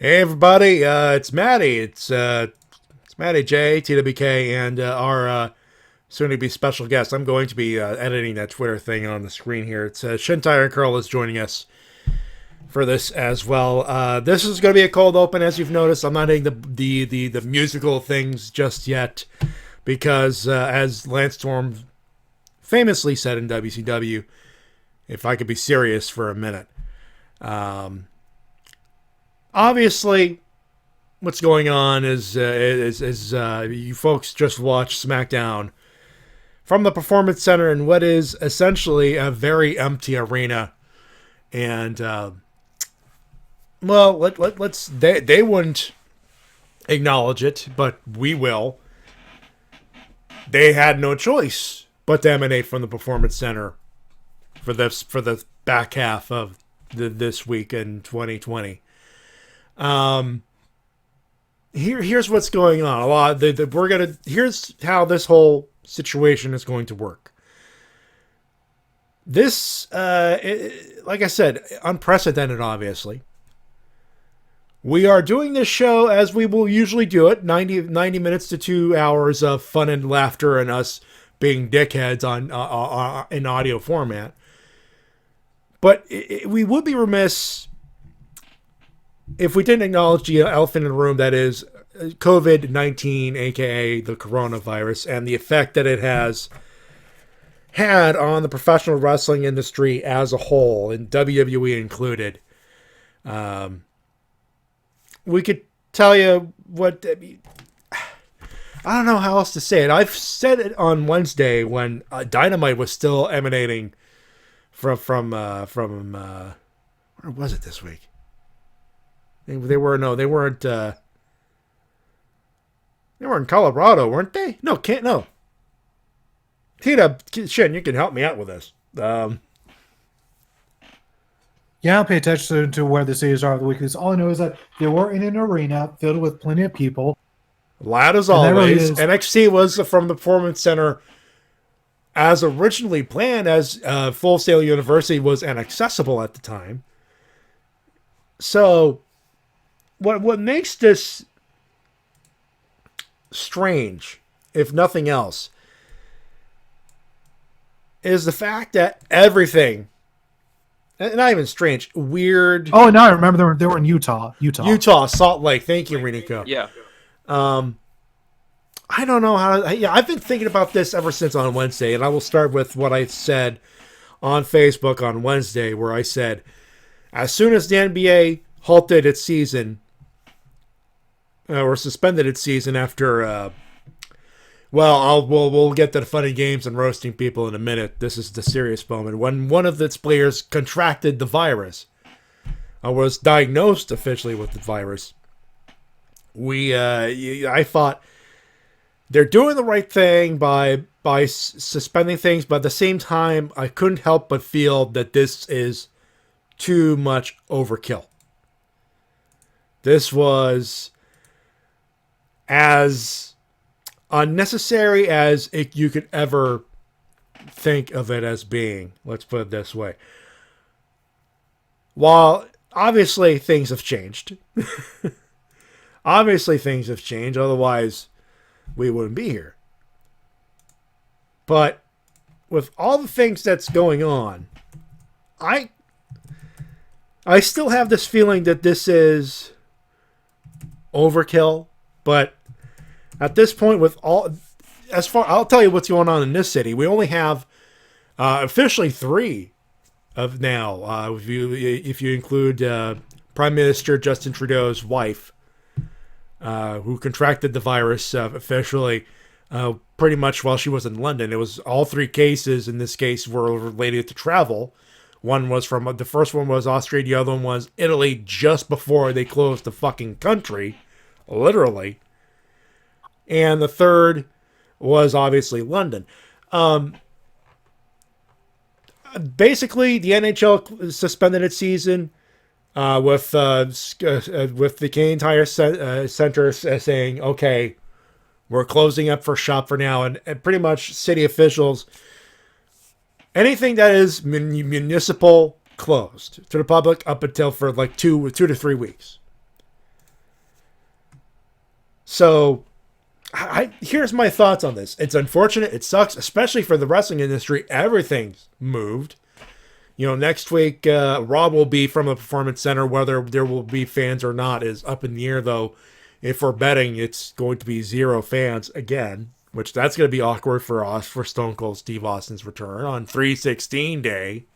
Hey everybody, it's Matty. It's Matty Jay, TWK, and our soon-to-be special guest. I'm going to be editing that Twitter thing on the screen here. It's Shintai and Curl is joining us for this as well. This is going to be a cold open, as you've noticed. I'm not hitting the musical things just yet because, as Lance Storm famously said in WCW, if I could be serious for a minute. Obviously, what's going on is you folks just watched SmackDown from the Performance Center in what is essentially a very empty arena, and let's they wouldn't acknowledge it, but we will. They had no choice but to emanate from the Performance Center for the back half of this week in 2020. Here's what's going on. Here's how this whole situation is going to work. This, like I said, unprecedented. Obviously, we are doing this show as we will usually do it: 90 minutes to 2 hours of fun and laughter, and us being dickheads on in audio format. But we would be remiss if we didn't acknowledge the elephant in the room, that is COVID-19, aka the coronavirus, and the effect that it has had on the professional wrestling industry as a whole, and WWE included. We could tell you what. I don't know how else to say it. I've said it on Wednesday when Dynamite was still emanating from where was it this week? They weren't. They were in Colorado, weren't they? No, can't no. Tina, Shin, you can help me out with this. Yeah, I'll pay attention to where the cities are of the week. Because all I know is that they were in an arena filled with plenty of people. Loud as And that really always. is. NXT was from the Performance Center as originally planned, as Full Sail University was inaccessible at the time. So, what makes this strange, if nothing else, is the fact that everything, not even strange, weird. Oh, now I remember they were in Utah. Utah, Salt Lake. Thank you, Renico. Yeah. I don't know how. Yeah, I've been thinking about this ever since on Wednesday, and I will start with what I said on Facebook on Wednesday, where I said, as soon as the NBA halted its season, or suspended its season after, we'll get to the funny games and roasting people in a minute. This is the serious moment. When one of its players contracted the virus, was diagnosed officially with the virus, I thought they're doing the right thing by suspending things, but at the same time, I couldn't help but feel that this is too much overkill. This was as unnecessary as you could ever think of it as being. Let's put it this way. While obviously things have changed. Otherwise we wouldn't be here. But with all the things that's going on, I still have this feeling that this is overkill. But at this point, I'll tell you what's going on in this city. We only have officially 3 of now. If you include Prime Minister Justin Trudeau's wife, who contracted the virus officially, pretty much while she was in London. It was all 3 cases in this case were related to travel. The first one was Austria, the other one was Italy, just before they closed the fucking country. Literally. And the third was obviously London. Basically, the NHL suspended its season with the Canadian Tire Center saying, okay, we're closing up for shop for now. And pretty much city officials, anything that is municipal, closed to the public up until for like 2 to 3 weeks. So, here's my thoughts on this. It's unfortunate. It sucks, especially for the wrestling industry. Everything's moved. Next week, Raw will be from a performance center. Whether there will be fans or not is up in the air, though. If we're betting, it's going to be 0 fans again, which that's going to be awkward for us for Stone Cold Steve Austin's return on 3/16 day.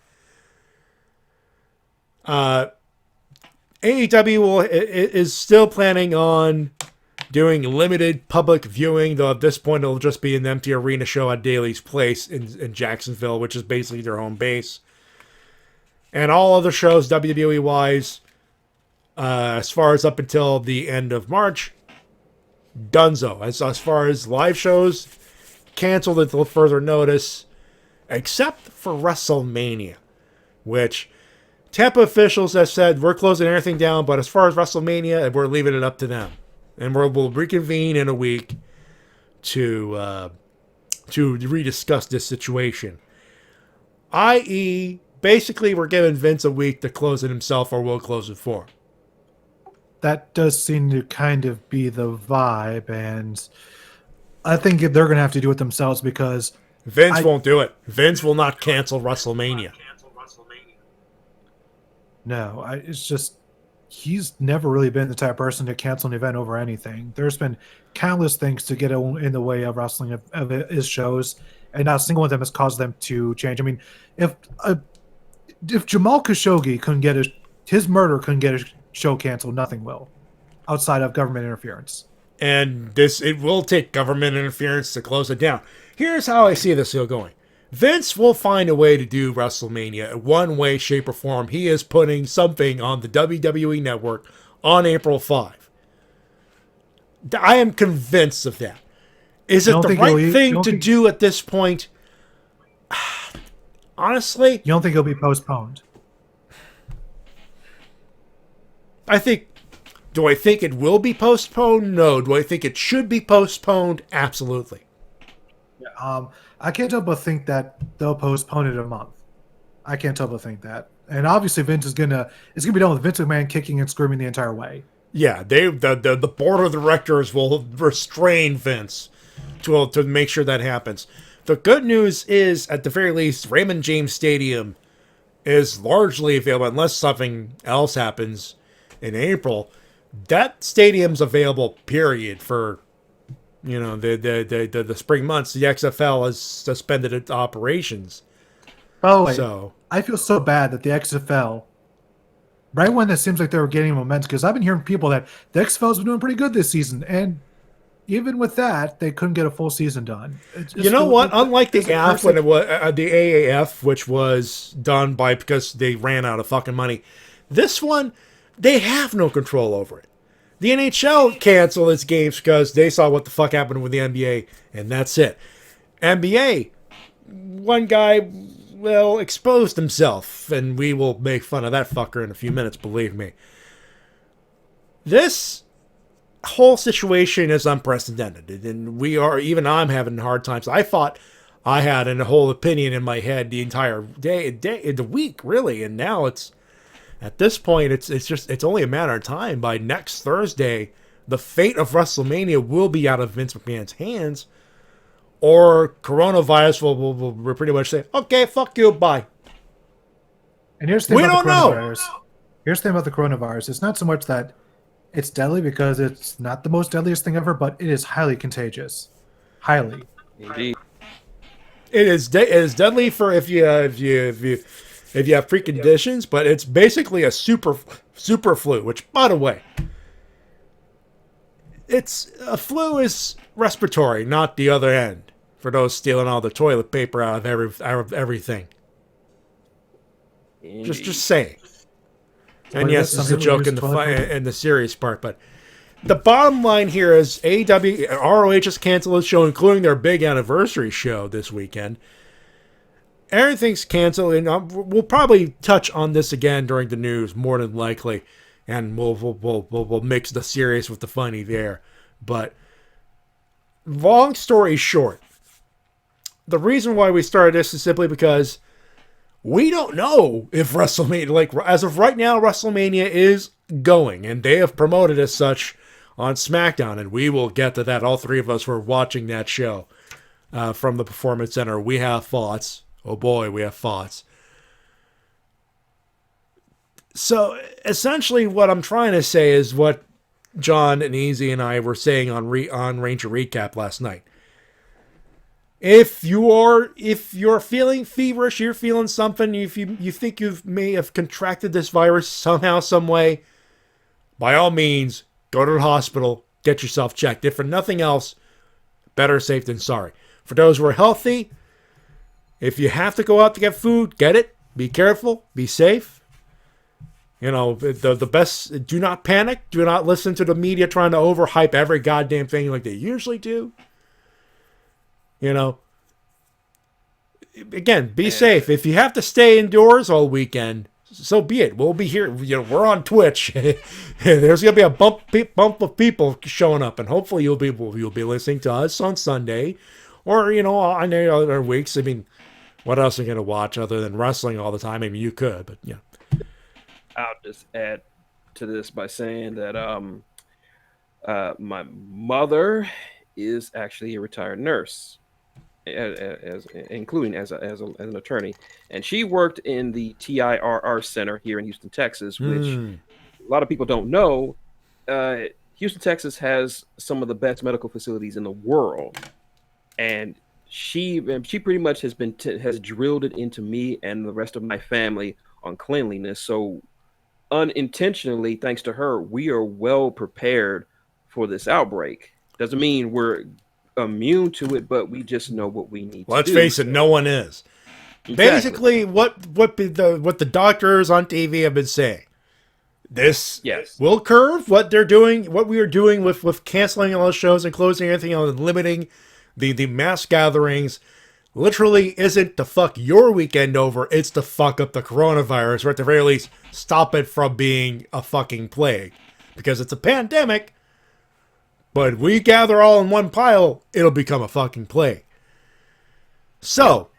AEW is still planning on doing limited public viewing, though at this point it'll just be an empty arena show at Daly's Place in Jacksonville, which is basically their home base. And all other shows, WWE-wise, as far as up until the end of March, donezo. As far as live shows, canceled until further notice, except for WrestleMania, which Tampa officials have said we're closing everything down, but as far as WrestleMania, we're leaving it up to them. And we'll reconvene in a week to rediscuss this situation. I.e., basically, we're giving Vince a week to close it himself, or we'll close it for him. That does seem to kind of be the vibe, and I think they're going to have to do it themselves because Vince won't do it. Vince will not cancel WrestleMania. No, it's just he's never really been the type of person to cancel an event over anything. There's been countless things to get in the way of wrestling of his shows, and not a single one of them has caused them to change. I mean, if Jamal Khashoggi couldn't get his murder couldn't get a show canceled, nothing will, outside of government interference. And it will take government interference to close it down. Here's how I see this deal going. Vince will find a way to do WrestleMania in one way, shape, or form. He is putting something on the WWE Network on April 5. I am convinced of that. Is it the right thing to do at this point? Honestly, you don't think it'll be postponed? Do I think it will be postponed? No. Do I think it should be postponed? Absolutely. I can't help but think that they'll postpone it a month. I can't help but think that. And obviously Vince it's gonna be done with Vince McMahon kicking and screaming the entire way. Yeah, the board of directors will restrain Vince to make sure that happens. The good news is, at the very least, Raymond James Stadium is largely available unless something else happens in April. That stadium's available, period, for the spring months. The XFL has suspended its operations. Oh, so I feel so bad that the XFL, right when it seems like they were getting momentum, because I've been hearing people that the XFL's been doing pretty good this season, and even with that, they couldn't get a full season done. You know what? Unlike the AF, when it was the AAF, which was done because they ran out of fucking money, this one they have no control over it. The NHL canceled its games because they saw what the fuck happened with the NBA, and that's it. NBA, one guy, exposed himself, and we will make fun of that fucker in a few minutes, believe me. This whole situation is unprecedented, and I'm having hard times. I thought I had a whole opinion in my head the entire the week, really, and now at this point, it's only a matter of time. By next Thursday, the fate of WrestleMania will be out of Vince McMahon's hands, or coronavirus will pretty much say, "Okay, fuck you, bye." And here's the thing about the coronavirus. Here's the thing about the coronavirus. It's not so much that it's deadly, because it's not the most deadliest thing ever, but it is highly contagious. Highly. Indeed. It is deadly for if you have preconditions, but it's basically a super flu, which, by the way, a flu is respiratory, not the other end, for those stealing all the toilet paper out of everything. Indeed. Just saying. And yes, it's a joke in the serious part, but the bottom line here is AEW, ROH has canceled its show, including their big anniversary show this weekend. Everything's canceled, and we'll probably touch on this again during the news, more than likely, and we'll mix the serious with the funny there. But long story short, the reason why we started this is simply because we don't know if WrestleMania, as of right now, WrestleMania is going, and they have promoted as such on SmackDown, and we will get to that. All three of us were watching that show from the Performance Center. We have thoughts. Oh boy, we have thoughts. So essentially what I'm trying to say is what John and Easy and I were saying on Ranger Recap last night. If you're feeling feverish, you're feeling something, if you think you may have contracted this virus somehow, some way, by all means, go to the hospital, get yourself checked. If for nothing else, better safe than sorry. For those who are healthy, if you have to go out to get food, get it. Be careful. Be safe. You know, the best, do not panic. Do not listen to the media trying to overhype every goddamn thing like they usually do. You know, again, be safe. If you have to stay indoors all weekend, so be it. We'll be here. You know, we're on Twitch. There's gonna be a bump of people showing up, and hopefully you'll be listening to us on Sunday, or on the other weeks. I mean, what else are you gonna watch other than wrestling all the time? I mean, you could, but yeah. I'll just add to this by saying that my mother is actually a retired nurse, including as an attorney, and she worked in the TIRR Center here in Houston, Texas, which a lot of people don't know. Houston, Texas has some of the best medical facilities in the world, and she pretty much has drilled it into me and the rest of my family on cleanliness. So unintentionally, thanks to her, we are well prepared for this outbreak. Doesn't mean we're immune to it, but we just know what we need to do. Let's face it, no one is. Exactly. Basically, what the doctors on TV have been saying. This will curve what they're doing, what we are doing with canceling all the shows and closing everything and limiting the mass gatherings. Literally isn't to fuck your weekend over, it's to fuck up the coronavirus, or at the very least, stop it from being a fucking plague. Because it's a pandemic, but we gather all in one pile, it'll become a fucking plague. So,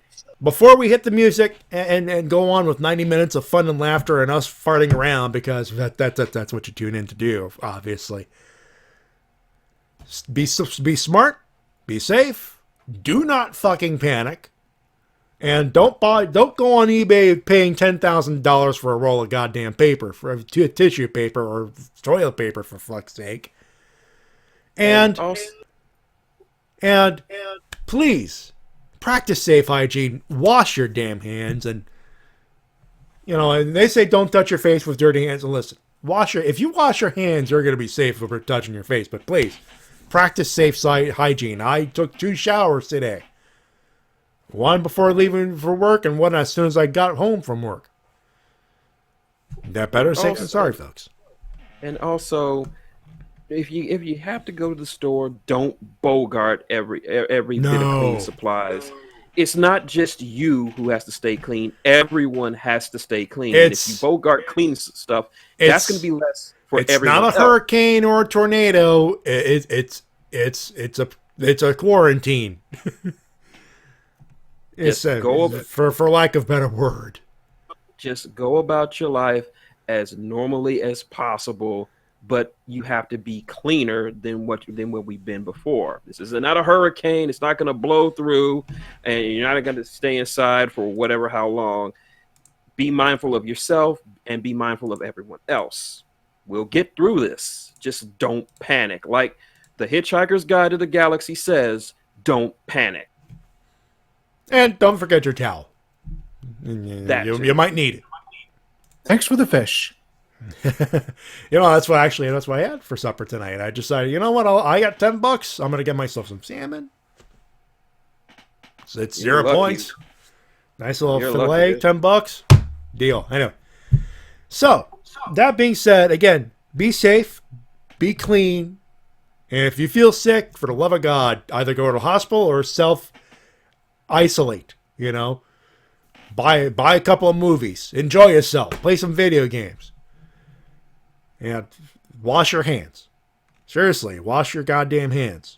before we hit the music and go on with 90 minutes of fun and laughter and us farting around, because that's what you tune in to do, obviously. Be smart, be safe. Do not fucking panic, and don't go on eBay paying $10,000 for a roll of goddamn paper, for tissue paper or toilet paper, for fuck's sake. And please practice safe hygiene. Wash your damn hands, and and they say don't touch your face with dirty hands. And listen, if you wash your hands, you're gonna be safe for touching your face. But please. Practice safe hygiene. I took 2 showers today. One before leaving for work and one as soon as I got home from work. That better safe than sorry, folks. And also, if you have to go to the store, don't bogart every bit of cleaning supplies. It's not just you who has to stay clean. Everyone has to stay clean. And if you bogart clean stuff, that's going to be less. It's not a hurricane or a tornado. It's a quarantine. For lack of better word. Just go about your life as normally as possible, but you have to be cleaner than what we've been before. This is not a hurricane. It's not going to blow through, and you're not going to stay inside for how long. Be mindful of yourself and be mindful of everyone else. We'll get through this. Just don't panic. Like the Hitchhiker's Guide to the Galaxy says, don't panic. And don't forget your towel. You might need it. Thanks for the fish. That's what I had for supper tonight. I decided, you know what? I got $10. I'm going to get myself some salmon. So it's 0 points. Nice little fillet, $10. Deal. Anyway. So, that being said, again, be safe, be clean, and if you feel sick, for the love of God, either go to the hospital or self-isolate, Buy a couple of movies, enjoy yourself, play some video games, and wash your hands. Seriously, wash your goddamn hands.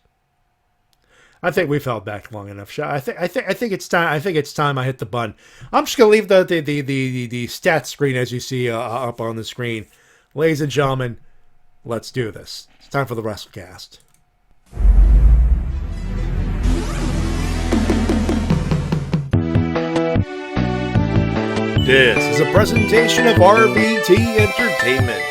I think we've held back long enough. I think it's time. I think it's time I hit the button. I'm just gonna leave the stats screen as you see up on the screen, ladies and gentlemen. Let's do this. It's time for the Wrestle Cast. This is a presentation of RVT Entertainment.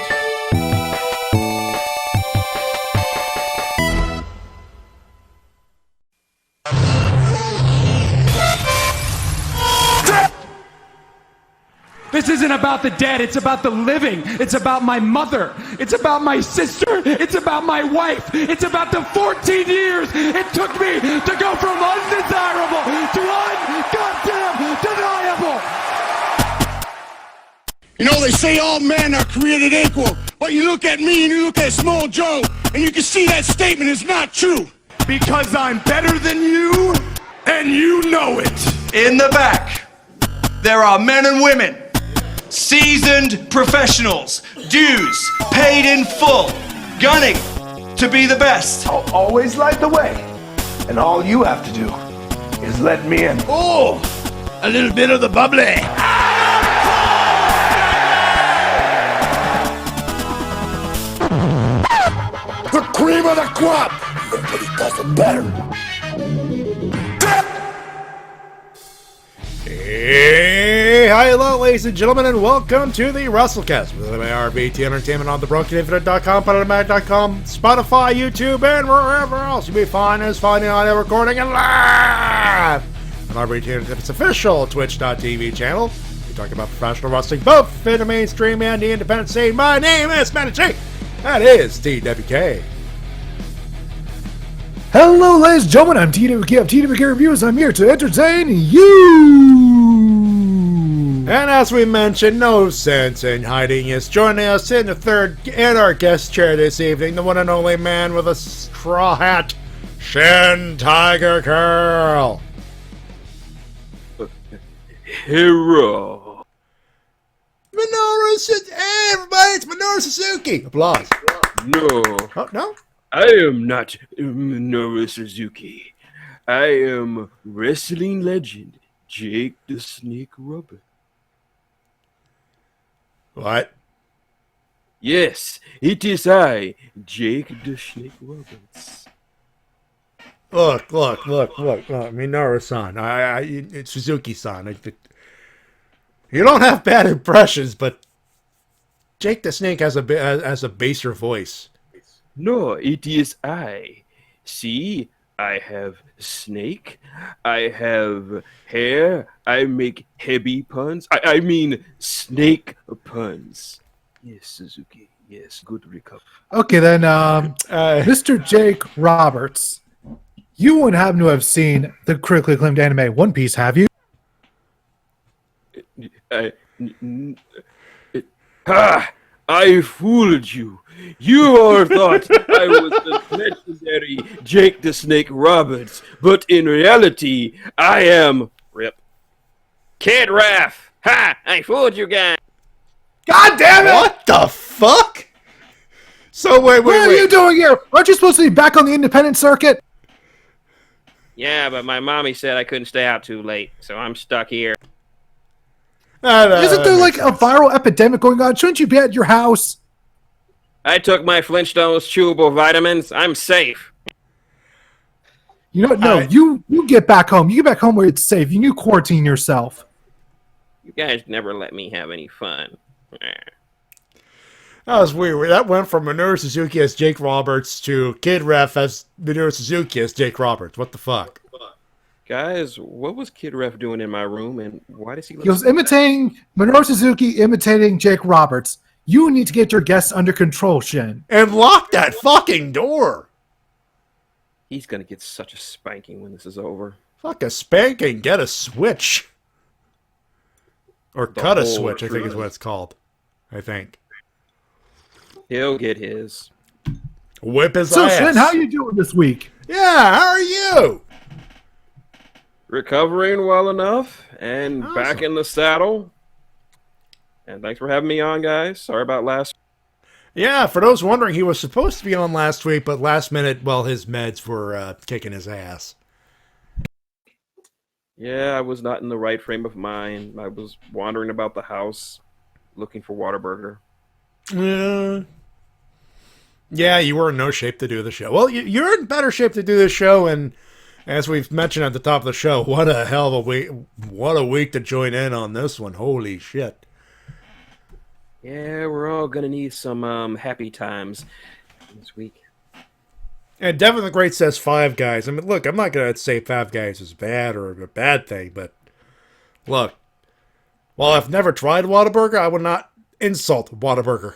This isn't about the dead, it's about the living. It's about my mother. It's about my sister. It's about my wife. It's about the 14 years it took me to go from undesirable to ungoddamn deniable. You know, they say all men are created equal, but you look at me and you look at Small Joe, and you can see that statement is not true. Because I'm better than you, and you know it. In the back, there are men and women, seasoned professionals, dues paid in full, gunning to be the best. I'll always light the way, and all you have to do is let me in. Oh, a little bit of the bubbly. The cream of the crop! Nobody does it better. Hey, hello, ladies and gentlemen, and welcome to the Wrestle Cast with RVT Entertainment on thebrokeninfinite.com, Podomatic.com, Spotify, YouTube, and wherever else you may find us finding on a recording and live on RVT Entertainment's official Twitch.tv channel. We talk about professional wrestling, both in the mainstream and the independent scene. My name is Matty Jay. That is TWK. Hello, ladies and gentlemen. I'm TWK of TWK Reviews. I'm here to entertain you. And as we mentioned, no sense in hiding is joining us in the third and our guest chair this evening, the one and only man with a straw hat, Shin Tiger Curl. Hero. Hey everybody, it's Minoru Suzuki. Applause. No. Oh, no? I am not Minoru Suzuki. I am wrestling legend Jake the Snake Roberts. What? Yes, it is I, Jake the Snake Roberts. Look, Minoru-san. It's Suzuki-san. You don't have bad impressions, but Jake the Snake has a baser voice. No, it is I. See, I have snake, I have hair, I make heavy puns. I mean snake puns. Yes, Suzuki. Yes, good recovery. Okay, then, Mr. Jake Roberts, you wouldn't happen to have seen the critically acclaimed anime One Piece, have you? I fooled you. You all thought I was the legendary Jake the Snake Roberts, but in reality, I am Rip Kid Raff. Ha! I fooled you guys. God damn it! What the fuck? So wait. What are you doing here? Aren't you supposed to be back on the independent circuit? Yeah, but my mommy said I couldn't stay out too late, so I'm stuck here. Isn't there like a viral epidemic going on? Shouldn't you be at your house? I took my Flintstones chewable vitamins. I'm safe. You know what? No, you get back home. You get back home where it's safe. You quarantine yourself. You guys never let me have any fun. That was weird. That went from Minoru Suzuki as Jake Roberts to Kid Ref as Minoru Suzuki as Jake Roberts. What the fuck? Guys, what was Kid Ref doing in my room, and why does he? He was imitating Minoru Suzuki, imitating Jake Roberts. You need to get your guests under control, Shin. And lock that fucking door. He's gonna get such a spanking when this is over. Fuck a spanking. Get a switch. Or cut a switch, I think is what it's called. I think. He'll get his. Whip his So, ass. Shin, how you doing this week? Yeah, how are you? Recovering well enough and Awesome. back in the saddle. And thanks for having me on, guys. Sorry about last. Yeah, for those wondering, he was supposed to be on last week, but last minute, well, his meds were kicking his ass. Yeah, I was not in the right frame of mind. I was wandering about the house looking for Whataburger. Yeah, you were in no shape to do the show. Well, you're in better shape to do this show, and as we've mentioned at the top of the show, what a hell of a week! What a week to join in on this one. Holy shit! Yeah, we're all gonna need some happy times this week. And Devin the Great says Five Guys. I mean, look, I'm not gonna say Five Guys is bad or a bad thing, but look, while I've never tried Whataburger, I would not insult Whataburger.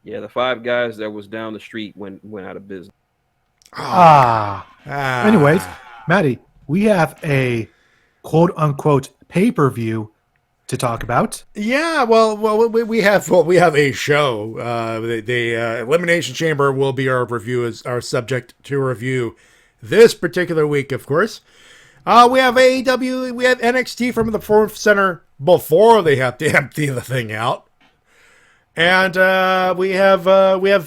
Yeah, the Five Guys that was down the street went out of business. Anyways, Matty, we have a quote unquote pay-per-view to talk about. Yeah, well, we have a show. The Elimination Chamber will be our review, as our subject to review this particular week, of course. We have AEW, we have NXT from the Performance Center before they have to empty the thing out, and we have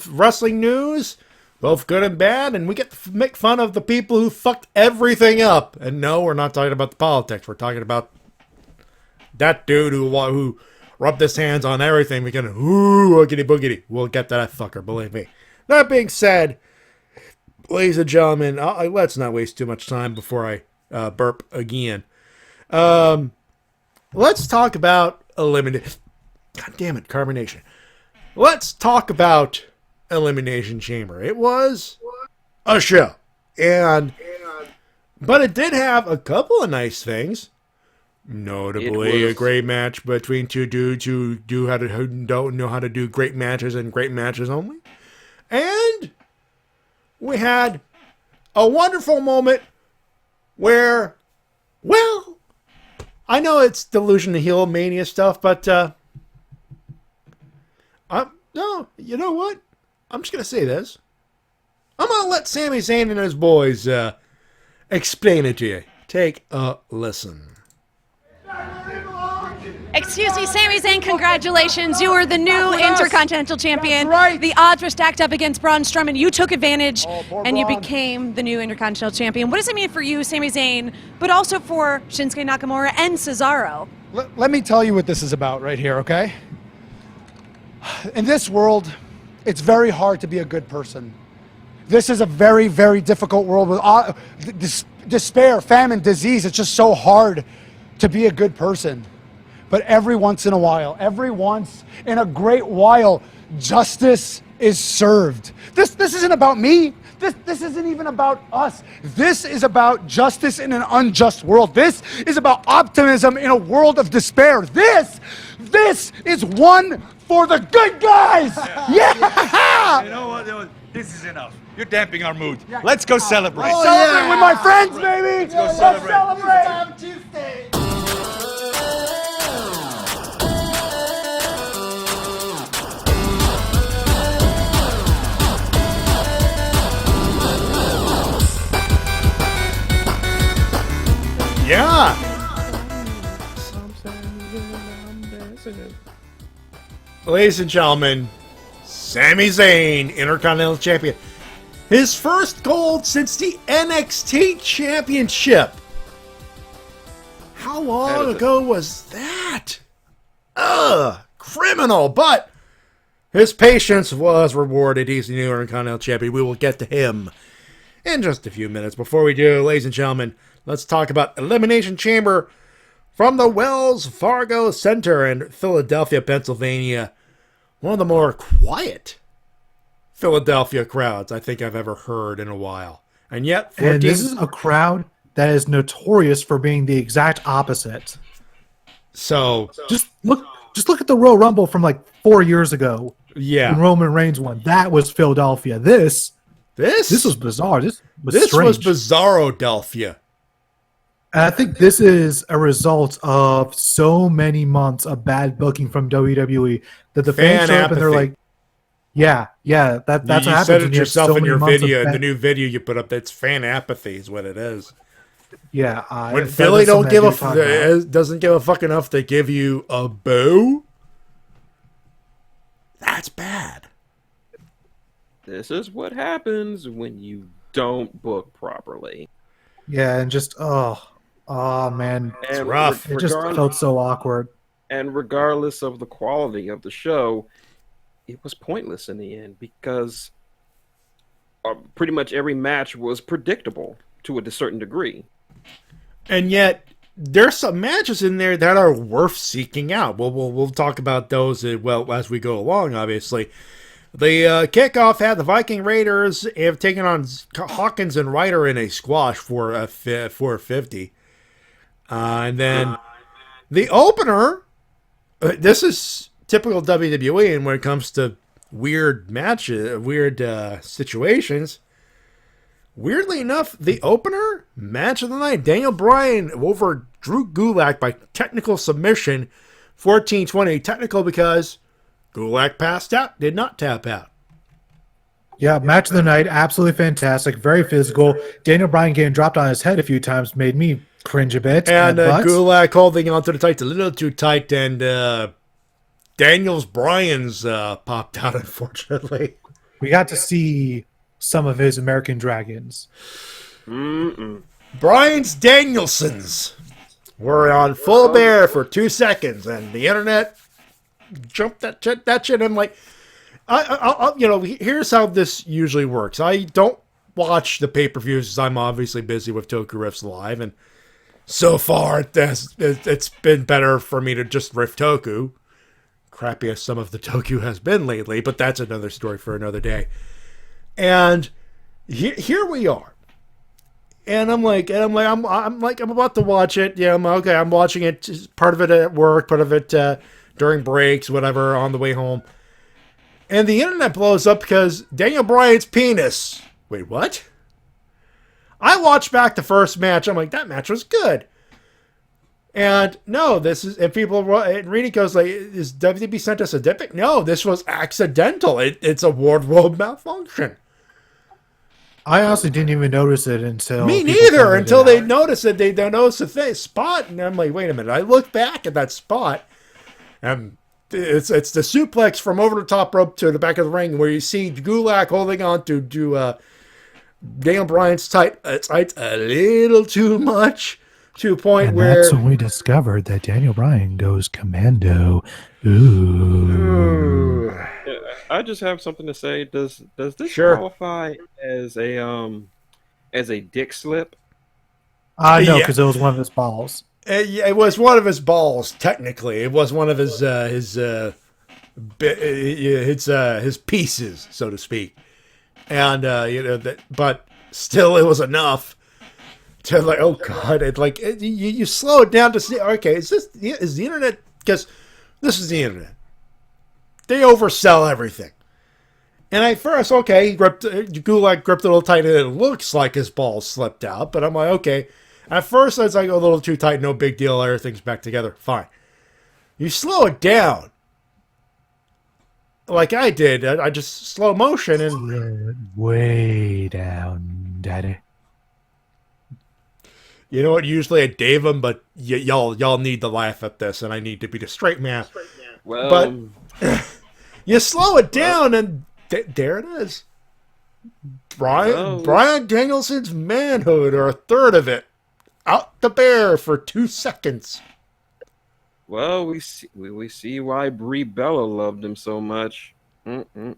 wrestling news, both good and bad, and we get to make fun of the people who fucked everything up. And no, we're not talking about the politics. We're talking about that dude who rubbed his hands on everything. We can oogity boogity. We'll get to that fucker, believe me. That being said, ladies and gentlemen, let's not waste too much time before I burp again. Let's talk about Elimination. God damn it, carbonation. Let's talk about Elimination Chamber. It was a show, but it did have a couple of nice things. Notably, a great match between two dudes who don't know how to do great matches and great matches only. And we had a wonderful moment where, well, I know it's delusion to heel mania stuff, but no, you know what? I'm just gonna say this. I'm gonna let Sami Zayn and his boys explain it to you. Take a listen. Excuse me, Sami Zayn, congratulations. You were the new Intercontinental Champion. Right. The odds were stacked up against Braun Strowman. You took advantage, and you became the new Intercontinental Champion. What does it mean for you, Sami Zayn, but also for Shinsuke Nakamura and Cesaro? Let me tell you what this is about right here, okay? In this world, it's very hard to be a good person. This is a very, very difficult world with despair, famine, disease. It's just so hard to be a good person. But every once in a while, every once in a great while, justice is served. This isn't about me. This isn't even about us. This is about justice in an unjust world. This is about optimism in a world of despair. This is one for the good guys. Yeah! You know what? This is enough. You're damping our mood. Let's go celebrate. Celebrate with my friends, baby. Let's go celebrate. Tuesday. Yeah. Ladies and gentlemen, Sami Zayn, Intercontinental Champion. His first gold since the NXT Championship. How long ago was that? Criminal, but his patience was rewarded. He's the new Intercontinental Champion. We will get to him in just a few minutes. Before we do, ladies and gentlemen, let's talk about Elimination Chamber from the Wells Fargo Center in Philadelphia, Pennsylvania. One of the more quiet Philadelphia crowds I think I've ever heard in a while. And yet, and this is a crowd that is notorious for being the exact opposite. So just look at the Royal Rumble from like 4 years ago. Yeah, when Roman Reigns won. That was Philadelphia. This was bizarre. This was strange. Bizarro-delphia. And I think this is a result of so many months of bad booking from WWE that the fans show up and they're like, yeah, that's what happens. You said it yourself so in your many video, in the new video you put up. That's fan apathy is what it is. Yeah, when Philly doesn't give a fuck enough to give you a boo, that's bad. This is what happens when you don't book properly. Yeah, and just oh man, it's rough. It just felt so awkward. And regardless of the quality of the show, it was pointless in the end because pretty much every match was predictable to a certain degree. And yet, there's some matches in there that are worth seeking out. We'll talk about those as we go along, obviously. The kickoff had the Viking Raiders have taken on Hawkins and Ryder in a squash for 450. And then the opener, this is typical WWE, and when it comes to weird matches, weird situations. Weirdly enough, the opener match of the night, Daniel Bryan over Drew Gulak by technical submission, 14-20. Technical because Gulak passed out, did not tap out. Yeah, match of the night, absolutely fantastic, very physical. Daniel Bryan getting dropped on his head a few times made me cringe a bit. And Gulak holding onto the tights a little too tight, and Daniels Bryan's popped out, unfortunately. We got to see some of his American Dragons. Bryan's Danielsons were on full bear for 2 seconds, and the internet jumped that shit. I'm like, here's how this usually works. I don't watch the pay-per-views because I'm obviously busy with Toku Riffs Live, and so far it's been better for me to just riff Toku. Crappy as some of the Toku has been lately, but that's another story for another day. And here we are, and I'm about to watch it. Yeah, I'm watching it. Part of it at work, part of it during breaks, whatever, on the way home. And the internet blows up because Daniel Bryan's penis. Wait, what? I watched back the first match. I'm like, that match was good. And no, and people, and Rini goes like, is WWE sent us a dick pic? No, this was accidental. It's a wardrobe malfunction. I honestly didn't even notice it until me neither. Until they noticed it, they noticed the spot, and I'm like, wait a minute. I look back at that spot, and it's the suplex from over the top rope to the back of the ring, where you see Gulak holding on to Daniel Bryan's tights a little too much. To a point and where that's when we discovered that Daniel Bryan goes commando. Ooh. I just have something to say. Does this qualify as a dick slip? No, because it was one of his balls. It was one of his balls. Technically, it was one of his pieces, so to speak. And but still, it was enough. To like, oh god, you slow it down to see. Okay, is the internet? Because this is the internet. They oversell everything. And at first, okay, Gulak gripped a little tight, and it looks like his balls slipped out. But I'm like, okay. At first, it's like a little too tight, no big deal. Everything's back together, fine. You slow it down, like I did. I just slow motion and slow it way down, Daddy. You know what? Usually I Dave them, but y'all need to laugh at this, and I need to be the straight man. Well, but you slow it down, and there it is. Bryan Danielson's manhood, or a third of it, out the bear for 2 seconds. Well, we see why Brie Bella loved him so much. He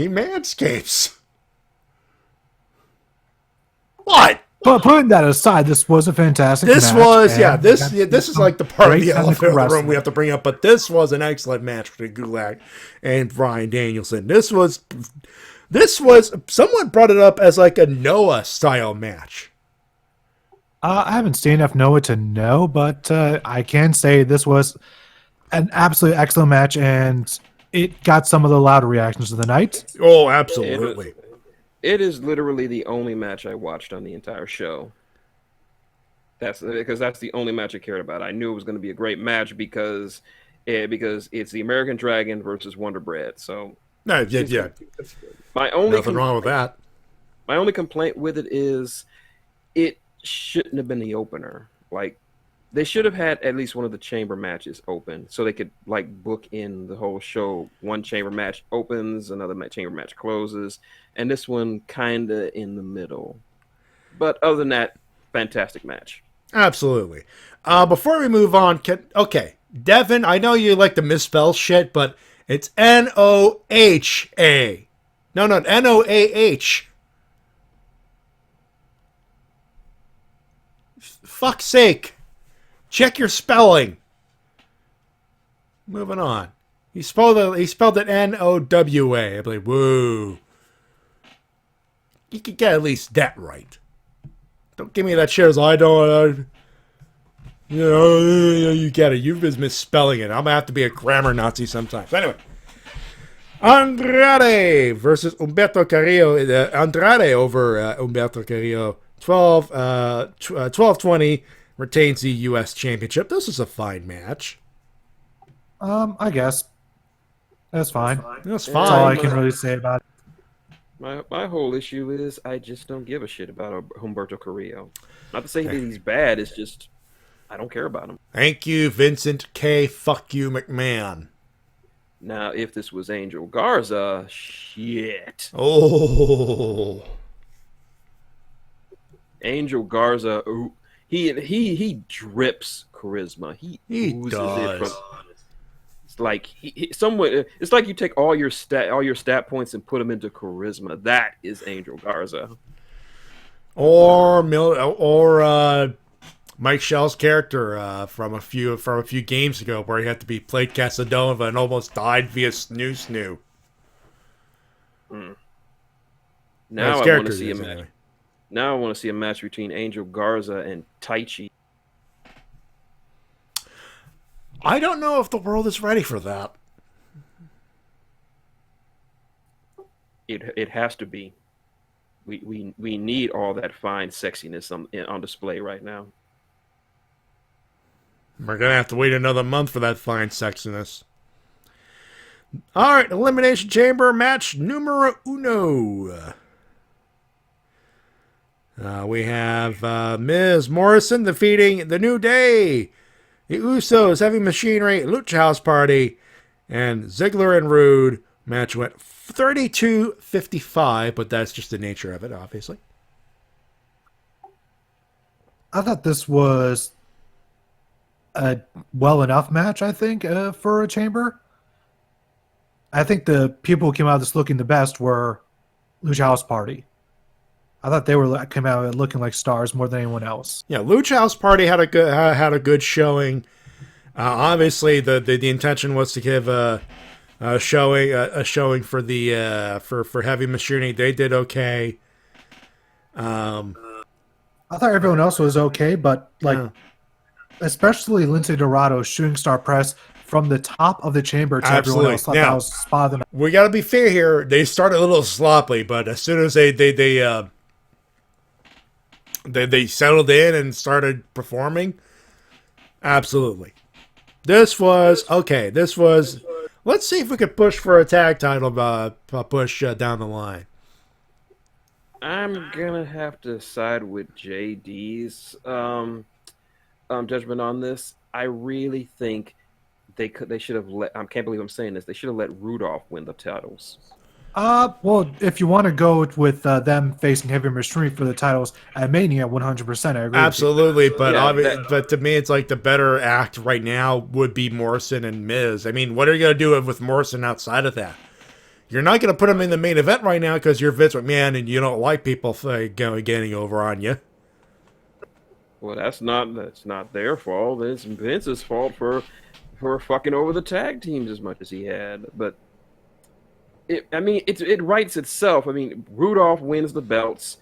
manscapes. What? But putting that aside, this was a fantastic match. This is like the part of the elephant in the room we have to bring up, but this was an excellent match between Gulak and Bryan Danielson. This was someone brought it up as like a Noah style match. I haven't seen enough Noah to know, but I can say this was an absolutely excellent match, and it got some of the louder reactions of the night. Oh, absolutely. It is literally the only match I watched on the entire show. That's because that's the only match I cared about. I knew it was going to be a great match because it's the American Dragon versus Wonder Bread. So yeah. Nothing wrong with that. My only complaint with it is it shouldn't have been the opener. Like, they should have had at least one of the chamber matches open so they could like book in the whole show. One chamber match opens, another chamber match closes, and this one kind of in the middle. But other than that, fantastic match. Absolutely. Before we move on, Devin, I know you like to misspell shit, but It's Noha. No, Noah. Fuck's sake. Check your spelling. Moving on. He spelled it Nowa. I'm like, whoa. You could get at least that right. Don't give me that shit as I don't. You get it. You've been misspelling it. I'm gonna have to be a grammar Nazi sometimes. Anyway. Andrade versus Humberto Carrillo. Andrade over Humberto Carrillo. 12-20 retains the U.S. Championship. This is a fine match. I guess that's fine. That's fine. That's all I can really say about it. My whole issue is I just don't give a shit about Humberto Carrillo. Not to say that he's bad. It's just I don't care about him. Thank you, Vincent K. Fuck you, McMahon. Now, if this was Angel Garza, shit. Oh. Angel Garza, he drips charisma. He oozes does. it from. It's like it's like you take all your stat points and put them into charisma. That is Angel Garza. Or Mike Shell's character from a few games ago, where he had to be played Casanova and almost died via snoo. Now I want to see a match. Anyway. Now I want to see a match between Angel Garza and Taichi. I don't know if the world is ready for that. It has to be. We need all that fine sexiness on display right now. We're going to have to wait another month for that fine sexiness. All right, Elimination Chamber match numero uno. We have Ms. Morrison defeating The New Day, the Usos, Heavy Machinery, Lucha House Party, and Ziggler and Rude. Match went 32-55, but that's just the nature of it, obviously. I thought this was a well enough match, I think, for a chamber. I think the people who came out of this looking the best were Lucha House Party. I thought they came out looking like stars more than anyone else. Yeah, Lucha House Party had a good showing. Obviously, the intention was to give a showing for the for Heavy Machinery. They did okay. I thought everyone else was okay, but especially Lindsay Dorado's shooting star press from the top of the chamber to everyone else. That was spot of the night. We got to be fair here. They started a little sloppy, but as soon as they settled in and started performing, absolutely. This was okay. Let's see if we could push for a tag title push down the line. I'm gonna have to side with JD's judgment on this. I really think they should have let. I can't believe I'm saying this. They should have let Rudolph win the titles. Well, if you want to go with them facing Heavy Machinery for the titles at Mania, 100%, I agree. Absolutely, but to me, it's like the better act right now would be Morrison and Miz. I mean, what are you going to do with Morrison outside of that? You're not going to put him in the main event right now because you're Vince McMahon and you don't like people getting over on you. Well, that's not their fault. It's Vince's fault for fucking over the tag teams as much as he had, but. It writes itself. I mean, Rudolph wins the belts,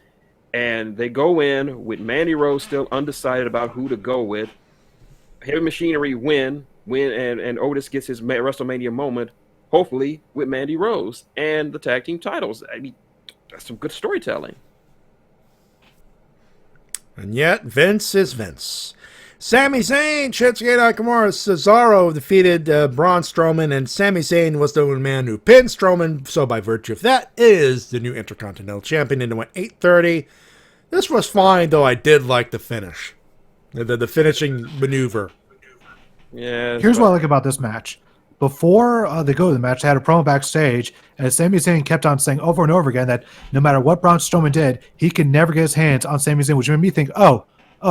and they go in with Mandy Rose still undecided about who to go with. Heavy Machinery win, and Otis gets his WrestleMania moment, hopefully with Mandy Rose and the tag team titles. I mean, that's some good storytelling. And yet, Vince is Vince. Sami Zayn, Shinsuke Nakamura, Cesaro defeated Braun Strowman, and Sami Zayn was the only man who pinned Strowman, so by virtue of that, is the new Intercontinental Champion, and it went 8:30. This was fine, though I did like the finish. The finishing maneuver. Yeah. Here's what I like about this match. Before they go to the match, they had a promo backstage, and Sami Zayn kept on saying over and over again that no matter what Braun Strowman did, he could never get his hands on Sami Zayn, which made me think, oh,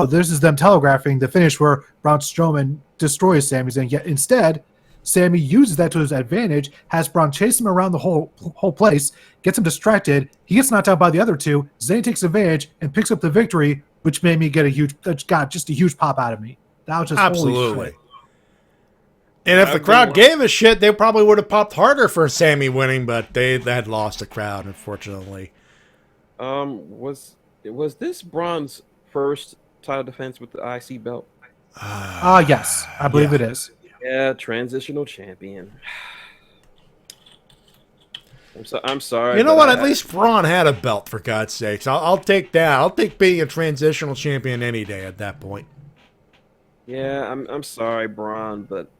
this is them telegraphing the finish where Braun Strowman destroys Sami Zayn. Yet instead, Sammy uses that to his advantage, has Braun chase him around the whole place, gets him distracted. He gets knocked out by the other two. Zayn takes advantage and picks up the victory, which made me get just a huge pop out of me. That was just absolutely. Holy shit. And if the crowd gave a shit, they probably would have popped harder for Sammy winning, but they had lost the crowd, unfortunately. Was this Braun's first title defense with the IC belt? Yes, I believe it is. Yeah, transitional champion. I'm sorry. You know what? At least Braun had a belt, for God's sakes. I'll take that. I'll take being a transitional champion any day at that point. Yeah, I'm sorry, Braun, but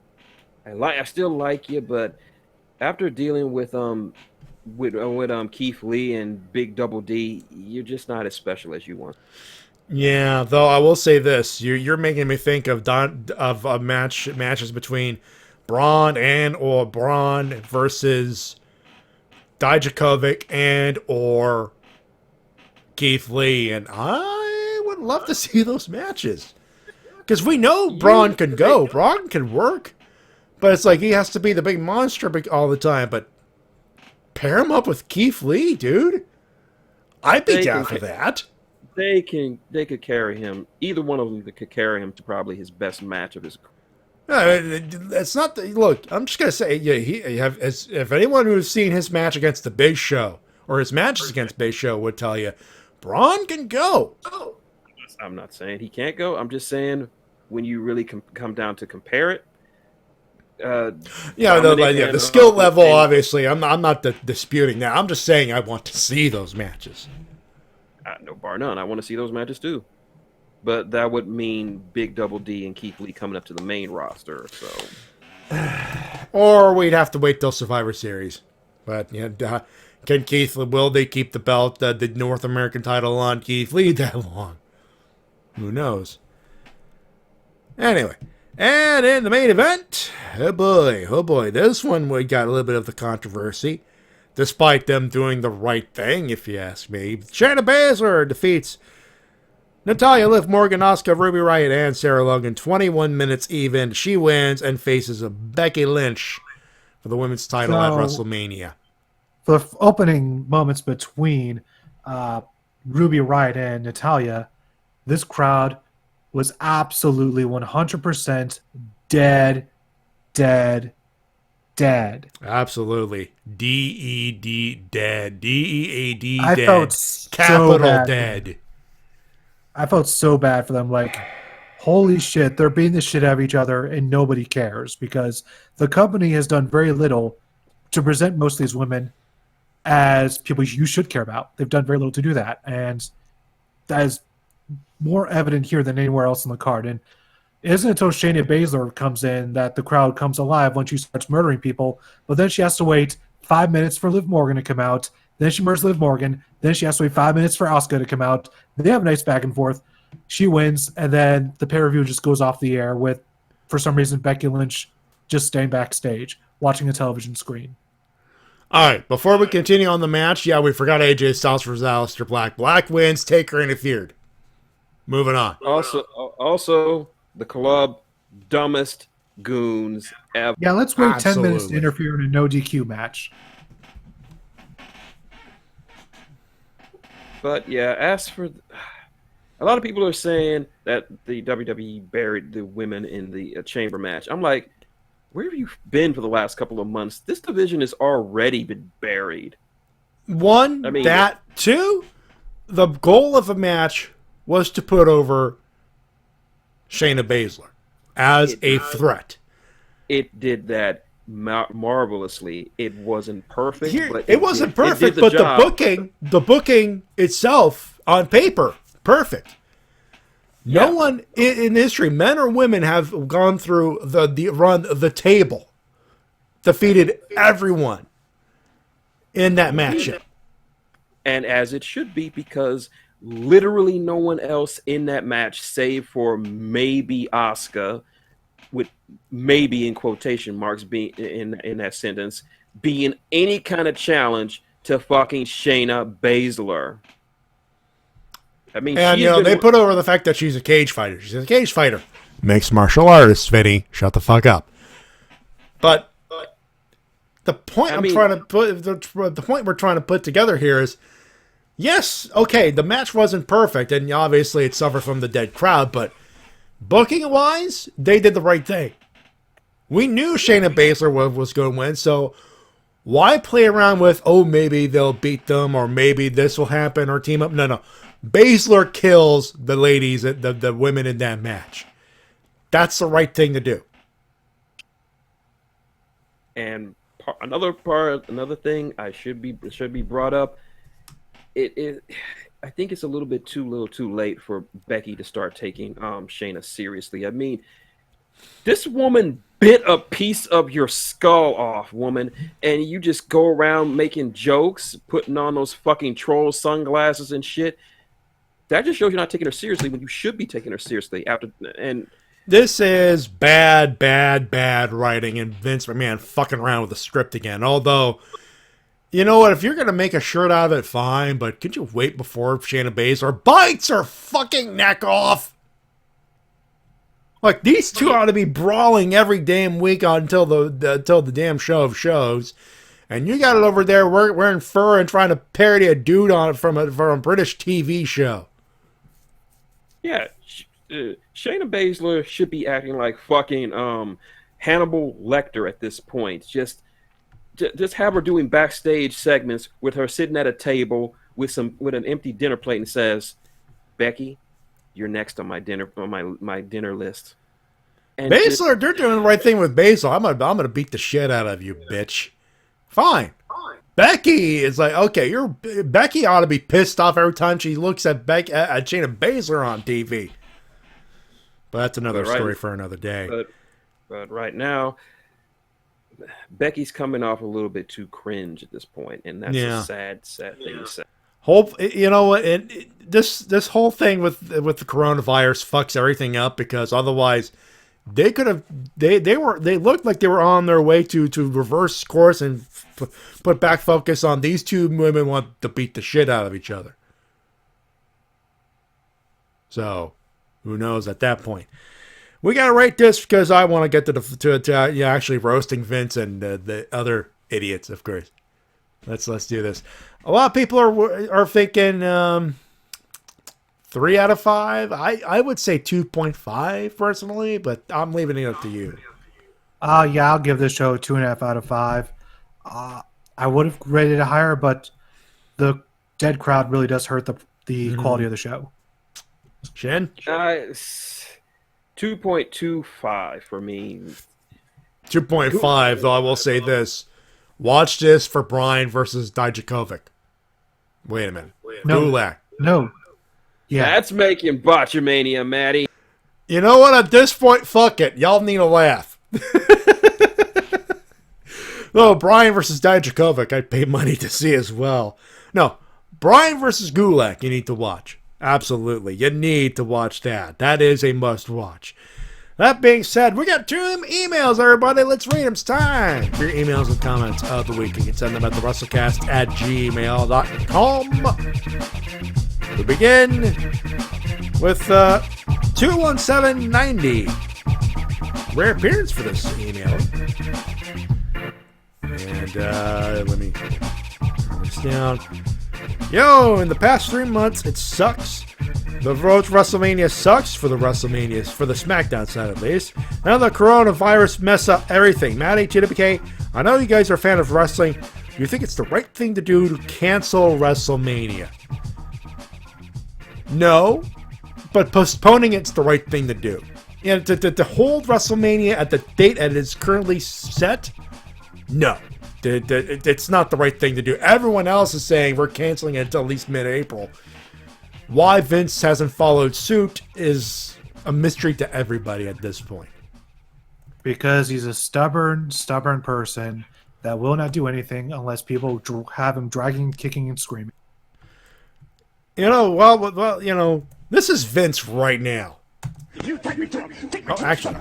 I still like you, but after dealing with Keith Lee and Big Double D, you're just not as special as you want. Yeah, though I will say this: you're making me think of matches between Braun or Braun versus Dijakovic and or Keith Lee, and I would love to see those matches because we know Braun can go, Braun can work, but it's like he has to be the big monster all the time. But pair him up with Keith Lee, dude. I'd be down for that. They could carry him. Either one of them could carry him to probably his best match of his career. It's not look. I'm just gonna say, yeah. If anyone who's seen his match against the Big Show or his matches against Big Show would tell you, Braun can go. I'm not saying he can't go. I'm just saying when you really come down to compare it. The skill level. Obviously, I'm not disputing that. I'm just saying I want to see those matches. No, bar none. I want to see those matches too. But that would mean Big Double D and Keith Lee coming up to the main roster. So, or we'd have to wait till Survivor Series. But will they keep the belt, the North American title on Keith Lee that long? Who knows? Anyway, and in the main event, oh boy, this one we got a little bit of the controversy. Despite them doing the right thing, if you ask me. Shayna Baszler defeats Natalya, Liv Morgan, Asuka, Ruby Riott, and Sarah Logan. 21 minutes even. She wins and faces a Becky Lynch for the women's title at WrestleMania. For the opening moments between Ruby Riott and Natalya, this crowd was absolutely 100% dead. Absolutely. D-E-D, dead. D-E-A-D, I dead. felt so Capital bad. Dead. I felt so bad for them. Like, holy shit, they're beating the shit out of each other and nobody cares because the company has done very little to present most of these women as people you should care about. They've done very little to do that. And that is more evident here than anywhere else on the card. And it isn't until Shayna Baszler comes in that the crowd comes alive when she starts murdering people. But then she has to wait 5 minutes for Liv Morgan to come out. Then she murders Liv Morgan. Then she has to wait 5 minutes for Asuka to come out. They have a nice back and forth. She wins, and then the pay-per-view just goes off the air with, for some reason, Becky Lynch just staying backstage, watching a television screen. All right, before we continue on the match, we forgot AJ Styles versus Aleister Black. Black wins, Taker interfered. Moving on. Also, the club dumbest goons ever. Yeah, let's wait 10 minutes to interfere in a no DQ match. But yeah, as for a lot of people are saying that the WWE buried the women in the chamber match. I'm like, where have you been for the last couple of months? This division has already been buried. Two, the goal of a match was to put over Shayna Baszler as a threat. It did that marvelously. It wasn't perfect. It wasn't perfect, but the booking itself on paper, perfect. No one in history, men or women, have gone through the run of the table, defeated everyone in that matchup. And as it should be, because literally no one else in that match, save for maybe Asuka, with maybe in quotation marks being in that sentence, being any kind of challenge to fucking Shayna Baszler. I mean, and they put over the fact that she's a cage fighter. She's a cage fighter. Mixed martial artist, Vinny. Shut the fuck up. But the point the point we're trying to put together here is, yes, okay, the match wasn't perfect, and obviously it suffered from the dead crowd, but booking-wise, they did the right thing. We knew Shayna Baszler was going to win, so why play around with, oh, maybe they'll beat them, or maybe this will happen, or team up? No. Baszler kills the ladies, the women in that match. That's the right thing to do. And another thing I should be brought up. I think it's a little bit too late for Becky to start taking Shayna seriously. I mean, this woman bit a piece of your skull off, woman, and you just go around making jokes, putting on those fucking troll sunglasses and shit. That just shows you're not taking her seriously when you should be taking her seriously. This is bad writing, and Vince McMahon fucking around with the script again. Although, you know what? If you're going to make a shirt out of it, fine, but could you wait before Shayna Baszler bites her fucking neck off? Like, these two ought to be brawling every damn week until the damn show of shows. And you got it over there wearing fur and trying to parody a dude on it from a British TV show. Yeah, Shayna Baszler should be acting like fucking Hannibal Lecter at this point. Just have her doing backstage segments with her sitting at a table with an empty dinner plate and says, "Becky, you're next on my dinner list." And Baszler, they're doing the right thing with Baszler. I'm gonna beat the shit out of you, bitch. Fine. Becky is like, okay, Becky ought to be pissed off every time she looks at Shayna Baszler on TV. But that's another story for another day. But right now, Becky's coming off a little bit too cringe at this point, and that's a sad thing to say. You know what? This whole thing with the coronavirus fucks everything up, because otherwise they could have they looked like they were on their way to reverse course and put back focus on these two women want to beat the shit out of each other. So who knows at that point? We gotta rate this because I want to get to actually roasting Vince and the other idiots, of course. Let's do this. A lot of people are thinking 3 out of 5. I would say 2.5 personally, but I'm leaving it up to you. Yeah, I'll give this show a 2.5 out of 5. I would have rated it higher, but the dead crowd really does hurt the quality of the show. Shen? 2.25 for me. 2.5, though I will say this. Watch this for Bryan versus Dijakovic. Wait a minute. Gulak. No. Yeah. That's making Botchamania, Matty. You know what? At this point, fuck it. Y'all need a laugh. No, Bryan versus Dijakovic, I'd pay money to see as well. No, Bryan versus Gulak, you need to watch. Absolutely. You need to watch that. That is a must watch. That being said, we got 2 emails, everybody. Let's read them. It's time for your emails and comments of the week. You can send them at thewrestlecast@gmail.com. We begin with 21790. Rare appearance for this email. And let me turn this down. Yo, in the past 3 months, it sucks. The road to WrestleMania sucks for the SmackDown side at least. Now the coronavirus mess up everything. Matty, TWK, I know you guys are a fan of wrestling. Do you think it's the right thing to do to cancel WrestleMania? No, but postponing it's the right thing to do. And to hold WrestleMania at the date that it is currently set? No. It's not the right thing to do. Everyone else is saying we're canceling it until at least mid-April. Why Vince hasn't followed suit is a mystery to everybody at this point. Because he's a stubborn person that will not do anything unless people have him dragging, kicking, and screaming. You know, well, you know, this is Vince right now. You take me to him. Take me Oh, actually.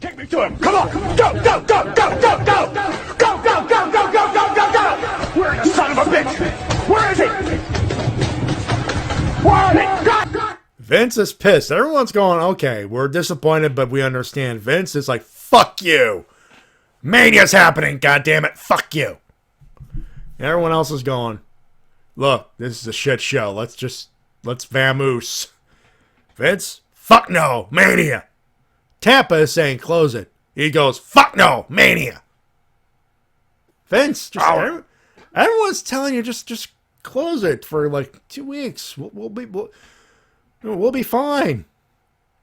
Take me to him. Come on. Go, go, go, go, go, go. Go, go, go, go, go, go, go, go. Where is the son of a bitch? Where is he? Where is he? Go. Vince is pissed. Everyone's going, okay, we're disappointed, but we understand. Vince is like, fuck you. Mania's happening, goddammit. Fuck you. Everyone else is going, look, this is a shit show. Let's vamoose. Vince, fuck no, Mania. Tampa is saying close it. He goes, fuck no, Mania. Vince, everyone's telling you just close it for like 2 weeks. We'll be fine.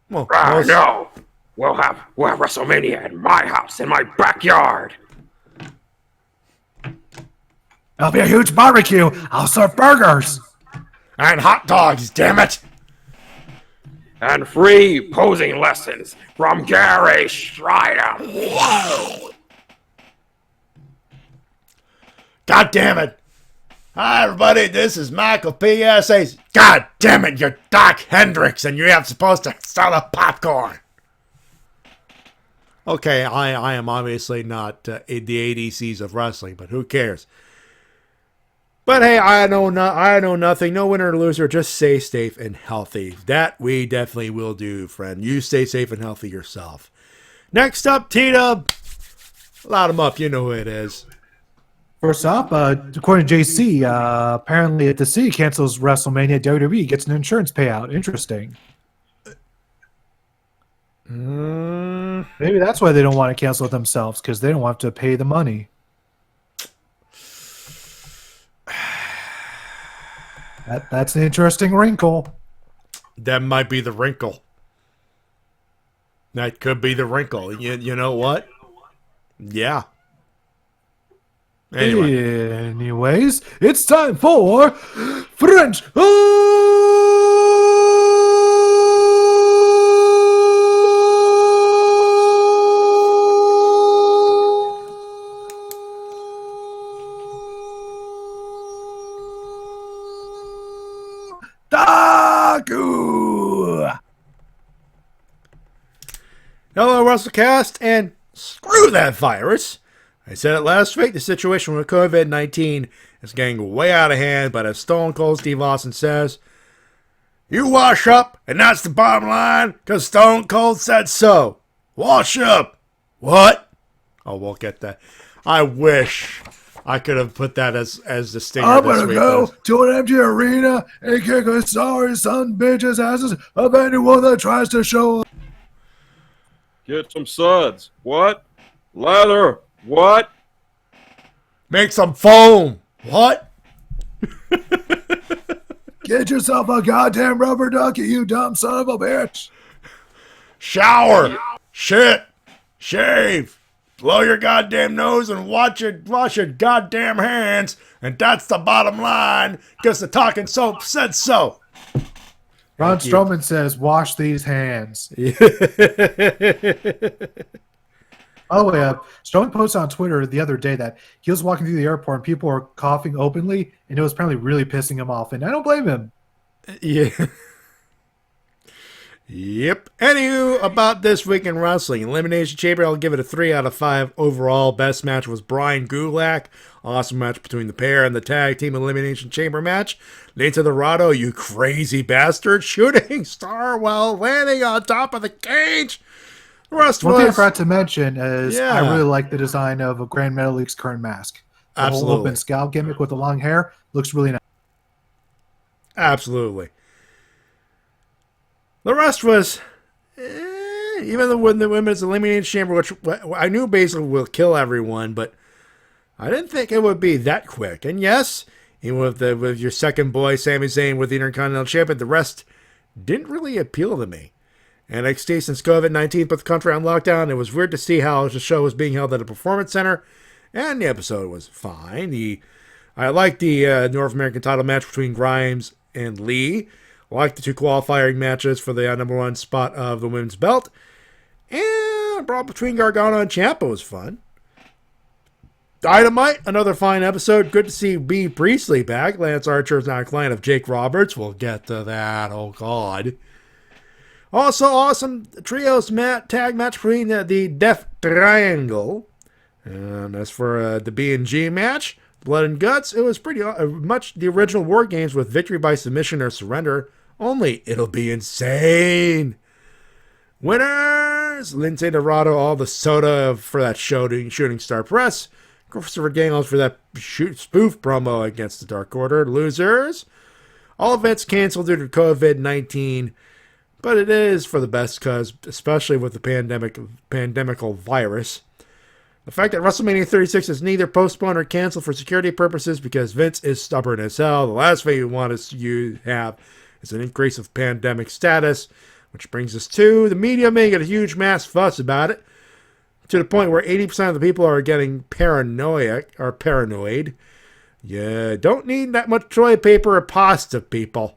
Well, No, we'll have WrestleMania at my house in my backyard. It'll be a huge barbecue. I'll serve burgers. And hot dogs, damn it. And free posing lessons from Gary Strider. God damn it. Hi, everybody. This is Michael PSA's. God damn it, you're Doc Hendricks, and you're supposed to sell a popcorn. Okay, I am obviously not the ADCs of wrestling, but who cares? But hey, I know nothing. No winner or loser. Just stay safe and healthy. That we definitely will do, friend. You stay safe and healthy yourself. Next up, T-Dub. Loud him up. You know who it is. First up, according to JC, apparently at the city cancels WrestleMania, WWE gets an insurance payout. Interesting. Maybe that's why they don't want to cancel it themselves, because they don't want to pay the money. That's an interesting wrinkle. That might be the wrinkle. That could be the wrinkle. You know what? Yeah. Anyways, it's time for French. Hello, Wrestle Cast, and screw that virus. I said it last week, the situation with COVID-19 is getting way out of hand, but as Stone Cold Steve Austin says, you wash up, and that's the bottom line, because Stone Cold said so. Wash up. What? Oh, we'll get that. I wish I could have put that as the stinger I'm this gonna week. go to an empty arena and kick a sorry son bitches asses of anyone that tries to show up. Get some suds. What? Leather. What? Make some foam. What? Get yourself a goddamn rubber ducky, you dumb son of a bitch. Shower. Shit. Shave. Blow your goddamn nose and wash your goddamn hands. And that's the bottom line, because the talking soap said so. Ron Strowman says, wash these hands. Oh, yeah. Strowman posted on Twitter the other day that he was walking through the airport and people were coughing openly, and it was apparently really pissing him off. And I don't blame him. Yeah. Yep. Anywho, about this week in wrestling, Elimination Chamber, I'll give it a 3 out of 5 overall. Best match was Brian Gulak. Awesome match between the pair and the tag team Elimination Chamber match. Lince Dorado, you crazy bastard, shooting star while landing on top of the cage. The rest One thing I was... forgot to mention is I really like the design of Grand Metalic's current mask. The Absolutely. whole open scalp gimmick with the long hair looks really nice. Absolutely. The rest was, even the women's elimination chamber, which I knew basically will kill everyone, but I didn't think it would be that quick. And yes, even with your second boy, Sami Zayn, with the Intercontinental Champion, the rest didn't really appeal to me. NXT, since COVID-19 put the country on lockdown, it was weird to see how the show was being held at a performance center, and the episode was fine. I liked the North American title match between Grimes and Lee. I liked the 2 qualifying matches for the number 1 spot of the women's belt. And brawl between Gargano and Ciampa was fun. Dynamite, another fine episode. Good to see B. Priestley back. Lance Archer is now a client of Jake Roberts. We'll get to that. Oh, God. Also, awesome trios tag match between the Death Triangle. And as for the B&G match, Blood and Guts, it was pretty much the original War Games with victory by submission or surrender. Only it'll be insane. Winner stars. Lindsay Dorado, all the soda for that Shooting Star Press. Christopher Daniels for that spoof promo against the Dark Order. Losers. All events canceled due to COVID-19. But it is for the best because, especially with the pandemical virus. The fact that WrestleMania 36 is neither postponed or canceled for security purposes because Vince is stubborn as hell. The last thing you want to have is an increase of pandemic status, which brings us to the media making a huge mass fuss about it, to the point where 80% of the people are getting paranoid. You don't need that much toilet paper or pasta, people.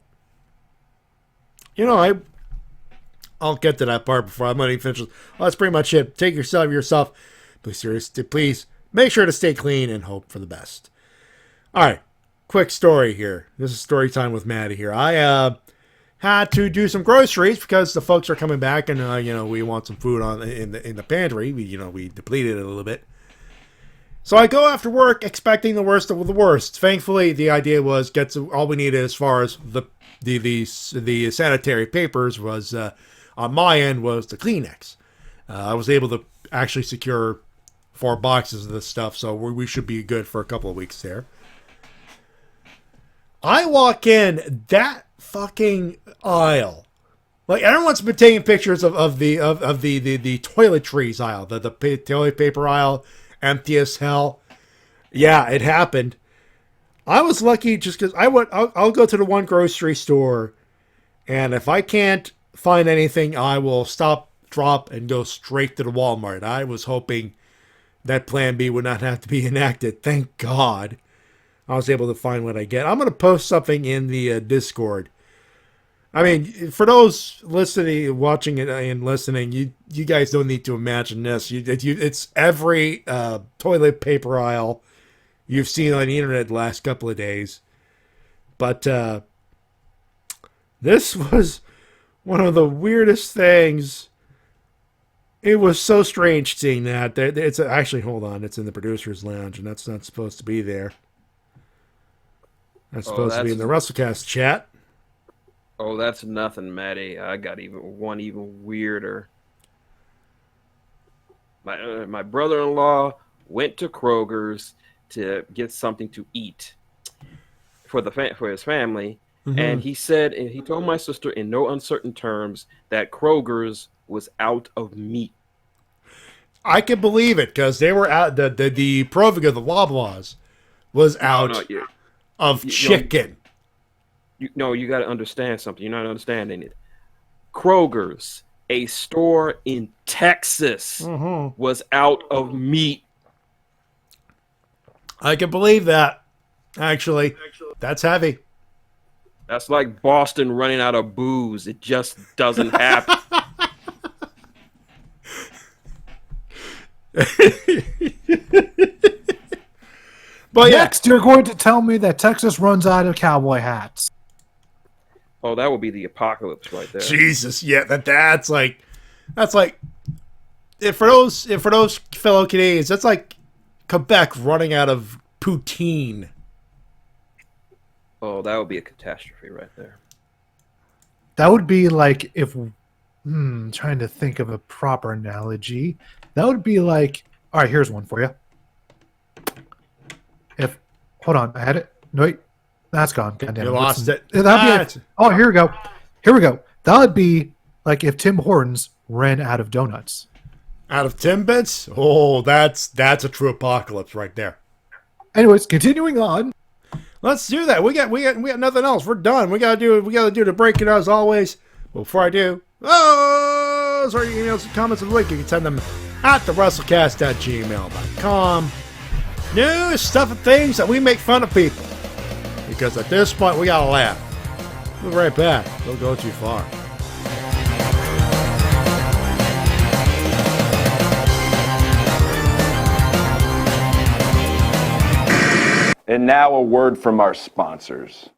You know, I'll get to that part before I'm even finished. Well, that's pretty much it. Take yourself. Please make sure to stay clean and hope for the best. All right, quick story here. This is story time with Matty here. I had to do some groceries because the folks are coming back, and we want some food in the pantry. We depleted it a little bit. So I go after work expecting the worst of the worst. Thankfully, the idea was all we needed as far as the sanitary papers was on my end was the Kleenex. I was able to actually secure 4 boxes of this stuff, so we should be good for a couple of weeks there. I walk in that fucking aisle. Like, everyone's been taking pictures of the toiletries aisle, the toilet paper aisle, empty as hell. Yeah, it happened. I was lucky just because I'll go to the one grocery store, and if I can't find anything, I will stop, drop, and go straight to the Walmart. I was hoping that plan B would not have to be enacted. Thank God I was able to find what I get. I'm going to post something in the Discord. I mean, for those listening, watching it, and listening, you guys don't need to imagine this. It's every toilet paper aisle you've seen on the internet the last couple of days. But this was one of the weirdest things. It was so strange seeing that. It's actually, hold on, it's in the producer's lounge, and that's not supposed to be there. That's supposed to be in the Wrestle Cast chat. Oh, that's nothing, Matty. I got even weirder. My brother-in-law went to Kroger's to get something to eat for his family, and he told my sister in no uncertain terms that Kroger's was out of meat. I can believe it because they were out. The Proviga, the Loblaws, was out of chicken. You got to understand something. You're not understanding it. Kroger's, a store in Texas, was out of meat. I can believe that. Actually, that's heavy. That's like Boston running out of booze. It just doesn't happen. But next, you're going to tell me that Texas runs out of cowboy hats. Oh, that would be the apocalypse right there. Jesus, yeah, that's like if for those fellow Canadians, that's like Quebec running out of poutine. Oh, that would be a catastrophe right there. That would be like if trying to think of a proper analogy. That would be like, all right, here's one for you. Hold on, I had it. No, wait, that's gone. Goddamn, you lost it. That'd be oh, here we go. Here we go. That would be like if Tim Hortons ran out of donuts. Out of Timbits? Oh, that's a true apocalypse right there. Anyways, continuing on. Let's do that. We got nothing else. We're done. We gotta do the break-in as always. But before I do, sorry, emails and comments of the week. You can send them at thewrestlecast@gmail.com. News, stuff, and things that we make fun of people. Because at this point, we gotta laugh. We'll be right back. Don't go too far. And now a word from our sponsors.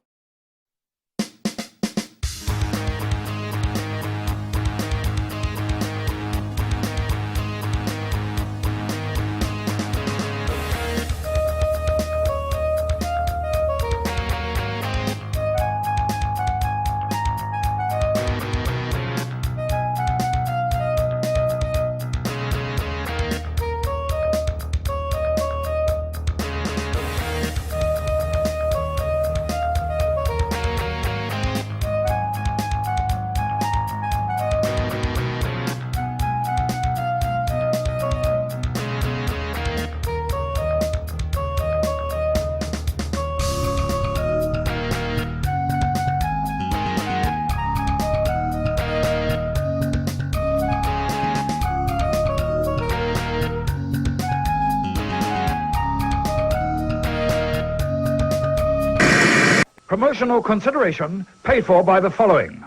Promotional consideration paid for by the following.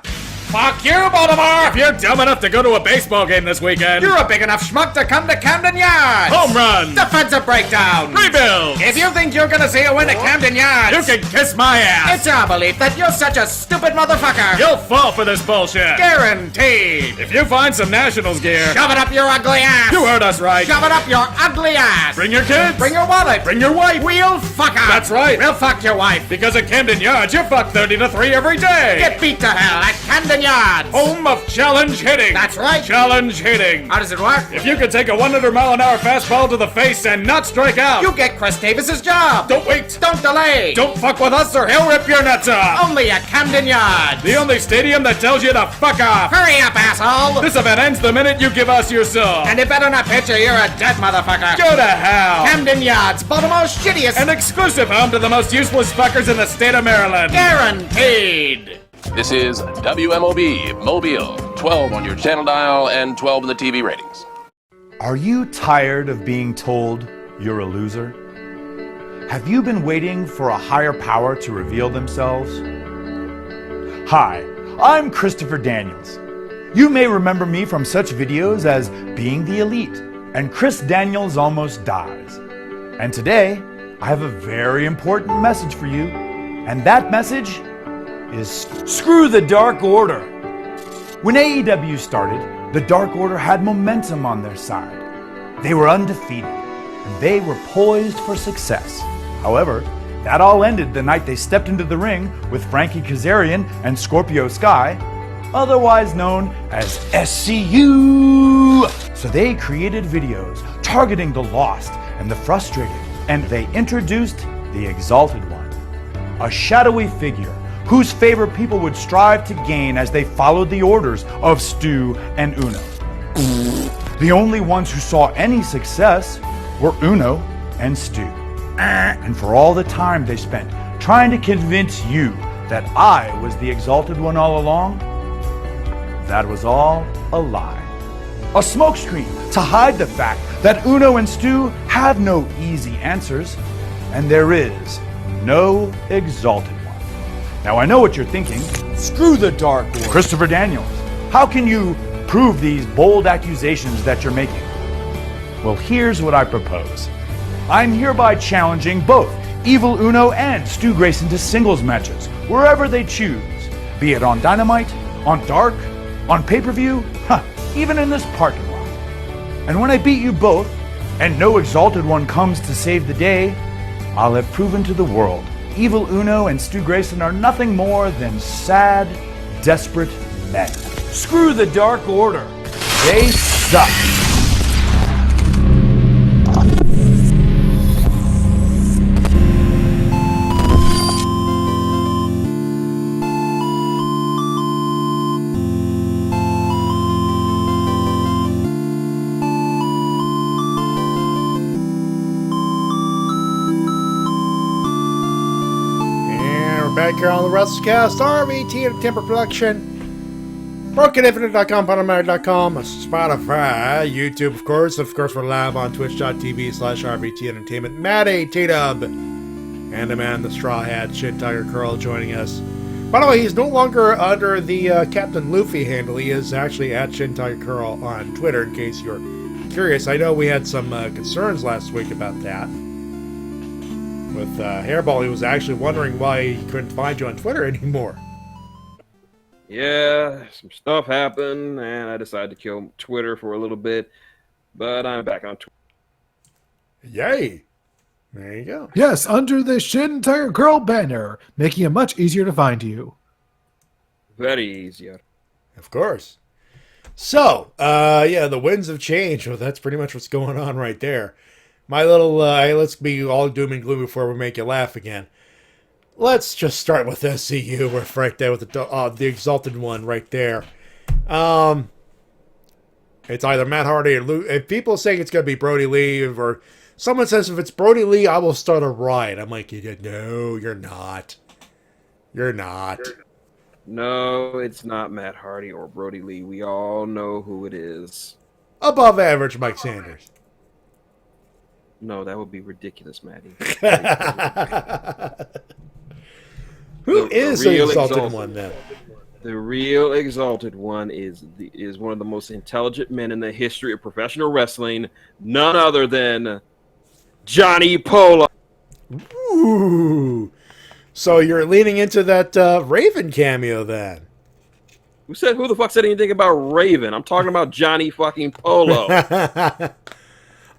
Fuck you, Baltimore! If you're dumb enough to go to a baseball game this weekend, you're a big enough schmuck to come to Camden Yards! Home run! Defensive breakdown! Rebuild! If you think you're gonna see a win at Camden Yards, you can kiss my ass! It's our belief that you're such a stupid motherfucker! You'll fall for this bullshit! Guaranteed! If you find some Nationals gear, shove it up your ugly ass! You heard us right! Shove it up your ugly ass! Bring your kids! Bring your wallet! Bring your wife! We'll fuck her! That's right! We'll fuck your wife! Because at Camden Yards, you fuck 30 to 3 every day! Get beat to hell at Camden Yards! Home of challenge hitting! That's right! Challenge hitting! How does it work? If you can take a 100-mile-an-hour fastball to the face and not strike out, you get Chris Davis's job! Don't wait! Don't delay! Don't fuck with us or he'll rip your nuts off! Only at Camden Yards! The only stadium that tells you to fuck off! Hurry up, asshole! This event ends the minute you give us your song! And it better not picture you're a dead motherfucker! Go to hell! Camden Yards, Baltimore's shittiest and exclusive home to the most useless fuckers in the state of Maryland! Guaranteed! This is WMOB Mobile, 12 on your channel dial and 12 in the TV ratings. Are you tired of being told you're a loser? Have you been waiting for a higher power to reveal themselves? Hi, I'm Christopher Daniels. You may remember me from such videos as Being the Elite and Chris Daniels Almost Dies. And today, I have a very important message for you, and that message is screw the Dark Order. When AEW started, the Dark Order had momentum on their side. They were undefeated, and they were poised for success. However, that all ended the night they stepped into the ring with Frankie Kazarian and Scorpio Sky, otherwise known as SCU. So they created videos targeting the lost and the frustrated, and they introduced the Exalted One, a shadowy figure whose favor people would strive to gain as they followed the orders of Stu and Uno. The only ones who saw any success were Uno and Stu. And for all the time they spent trying to convince you that I was the Exalted One all along, that was all a lie. A smokescreen to hide the fact that Uno and Stu have no easy answers, and there is no Exalted One. Now I know what you're thinking. Screw the Dark Order. Christopher Daniels, how can you prove these bold accusations that you're making? Well, here's what I propose. I'm hereby challenging both Evil Uno and Stu Grayson to singles matches, wherever they choose. Be it on Dynamite, on Dark, on pay-per-view, even in this parking lot. And when I beat you both, and no Exalted One comes to save the day, I'll have proven to the world Evil Uno and Stu Grayson are nothing more than sad, desperate men. Screw the Dark Order. They suck. Back here on the Wrestle Cast, RVT Entertainment Production, BrokenInfinite.com, Podomatic.com, Spotify, YouTube, of course. We're live on Twitch.tv/RVT Entertainment. Matty TWK and the man, the Straw Hat, Shin Tiger Curl, joining us. By the way, he's no longer under the Captain Luffy handle. He is actually at Shin Tiger Curl on Twitter, in case you're curious. I know we had some concerns last week about that. With Hairball, he was actually wondering why he couldn't find you on Twitter anymore. Yeah, some stuff happened, and I decided to kill Twitter for a little bit, but I'm back on Twitter. Yay! There you go. Yes, under the Shin Tiger Girl banner, making it much easier to find you. Very easier. Of course. So, yeah, the winds of change. Well, that's pretty much what's going on right there. My little, let's be all doom and gloom before we make you laugh again. Let's just start with SCU. We're right there with the Exalted One right there. It's either Matt Hardy or Luke. If people saying it's going to be Brody Lee, or someone says if it's Brody Lee, I will start a riot. I'm like, no, you're not. You're not. No, it's not Matt Hardy or Brody Lee. We all know who it is. Above average Mike Sanders. No, that would be ridiculous, Matty. Who is the Exalted One then? The real Exalted One is one of the most intelligent men in the history of professional wrestling. None other than Johnny Polo. Ooh. So you're leaning into that Raven cameo then? Who the fuck said anything about Raven? I'm talking about Johnny fucking Polo.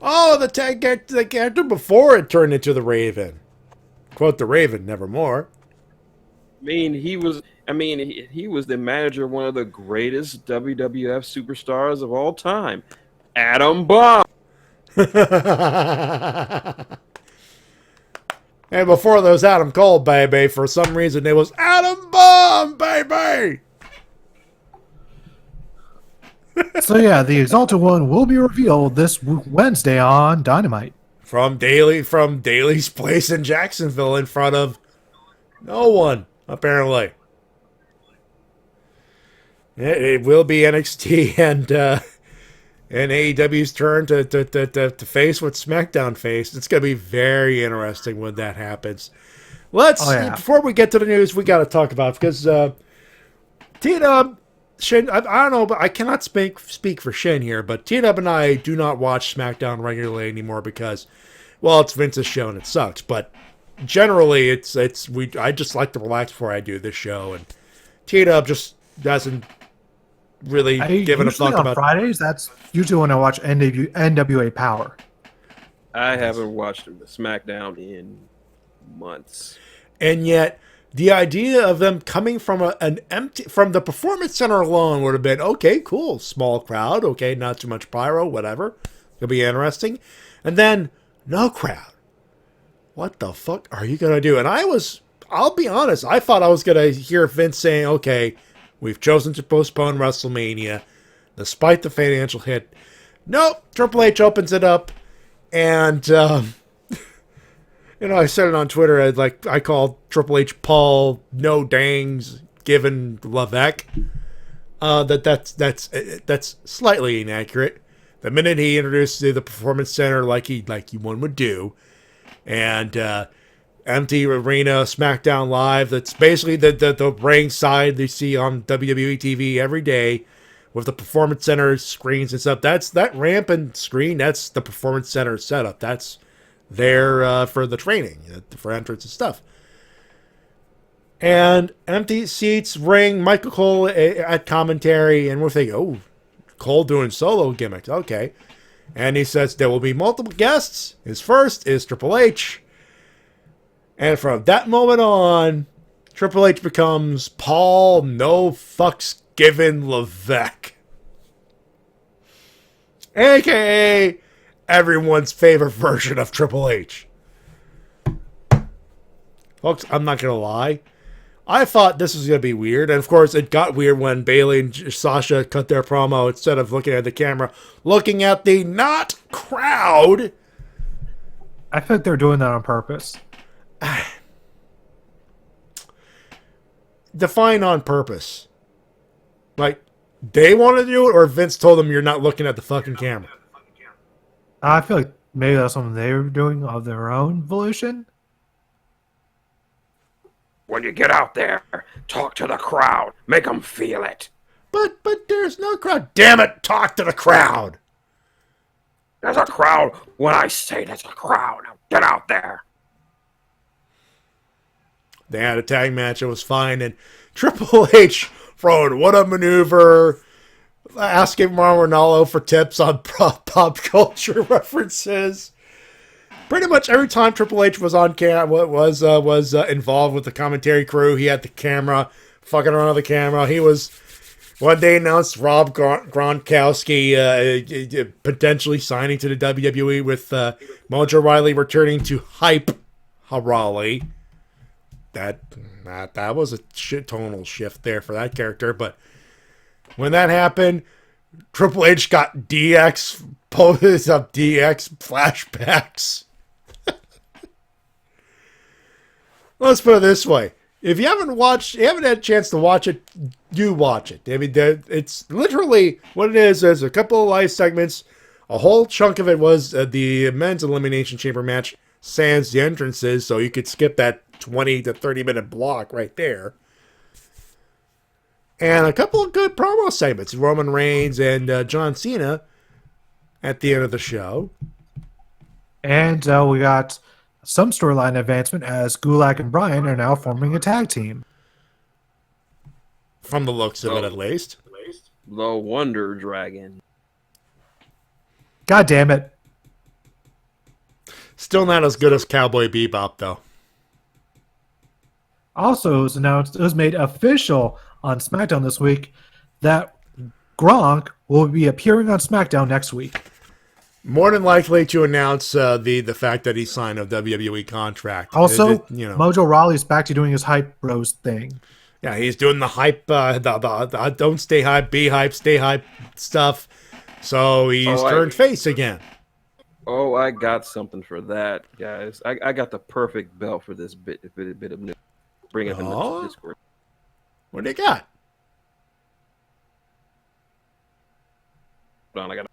Oh, the character before it turned into the Raven. Quote the Raven, nevermore. He was the manager of one of the greatest WWF superstars of all time, Adam Bomb. And before there was Adam Cole, baby, for some reason it was Adam Bomb, baby. So yeah, the Exalted One will be revealed this Wednesday on Dynamite. From Daly's place in Jacksonville in front of no one, apparently. It will be NXT and AEW's turn to face what SmackDown faced. It's going to be very interesting when that happens. Before we get to the news, we got to talk about it because T-Dub, Shin, I don't know, but I cannot speak for Shin here, but T-Dub and I do not watch SmackDown regularly anymore because, well, it's Vince's show and it sucks. But generally, I just like to relax before I do this show, and T-Dub just doesn't really give a fuck about Fridays. That's usually when I watch NWA Power. I haven't watched SmackDown in months, and yet the idea of them coming from from the Performance Center alone would have been okay, cool, small crowd, okay, not too much pyro, whatever, it'll be interesting, and then no crowd. What the fuck are you gonna do? And I'll be honest, I thought I was gonna hear Vince saying, okay, we've chosen to postpone WrestleMania, despite the financial hit. Nope, Triple H opens it up, and I said it on Twitter. I called Triple H Paul No Dangs given Levesque. That's slightly inaccurate. The minute he introduced the Performance Center, like one would do, and empty arena, SmackDown Live. That's basically the ring side you see on WWE TV every day with the Performance Center screens and stuff. That's that ramp and screen. That's the Performance Center setup. That's there for the training, for entrance and stuff. And empty seats, ring, Michael Cole at commentary, and we're thinking, oh, Cole doing solo gimmicks. Okay. And he says there will be multiple guests. His first is Triple H. And from that moment on, Triple H becomes Paul No Fucks Given Levesque. AKA everyone's favorite version of Triple H. Folks, I'm not going to lie. I thought this was going to be weird. And of course, it got weird when Bayley and Sasha cut their promo. Instead of looking at the camera, looking at the not crowd. I think they're doing that on purpose. Define on purpose. Like, they want to do it, or Vince told them you're not looking at the fucking camera? I feel like maybe that's something they were doing of their own volition. When you get out there, talk to the crowd. Make them feel it. But there's no crowd. Damn it, talk to the crowd. There's a crowd when I say there's a crowd. Now get out there. They had a tag match. It was fine. And Triple H throwing what a maneuver. Asking Mauro Ranallo for tips on pop culture references. Pretty much every time Triple H was on was involved with the commentary crew, he had the camera, fucking around with the camera. He was, one day announced Rob Gronkowski potentially signing to the WWE with Mojo Rawley returning to Hype Harali. That was a tonal shift there for that character, but when that happened, Triple H got DX poses up DX flashbacks. Let's put it this way. If you haven't had a chance to watch it, do watch it. I mean, it's literally what it is. There's a couple of live segments. A whole chunk of it was the men's Elimination Chamber match, sans the entrances, so you could skip that 20 to 30-minute block right there. And a couple of good promo segments. Roman Reigns and John Cena at the end of the show. And we got some storyline advancement as Gulak and Bryan are now forming a tag team. From the looks of it, at least. The Wonder Dragon. God damn it. Still not as good as Cowboy Bebop, though. Also, it was announced, it was made official on SmackDown this week that Gronk will be appearing on SmackDown next week. More than likely to announce the fact that he signed a WWE contract. Also, Mojo Rawley's back to doing his hype bros thing. Yeah, he's doing the hype, the don't stay hype, be hype, stay hype stuff. So he's turned face again. Oh, I got something for that, guys. I got the perfect belt for this bit of news. Bring it in the Discord. What do you got? Hold on,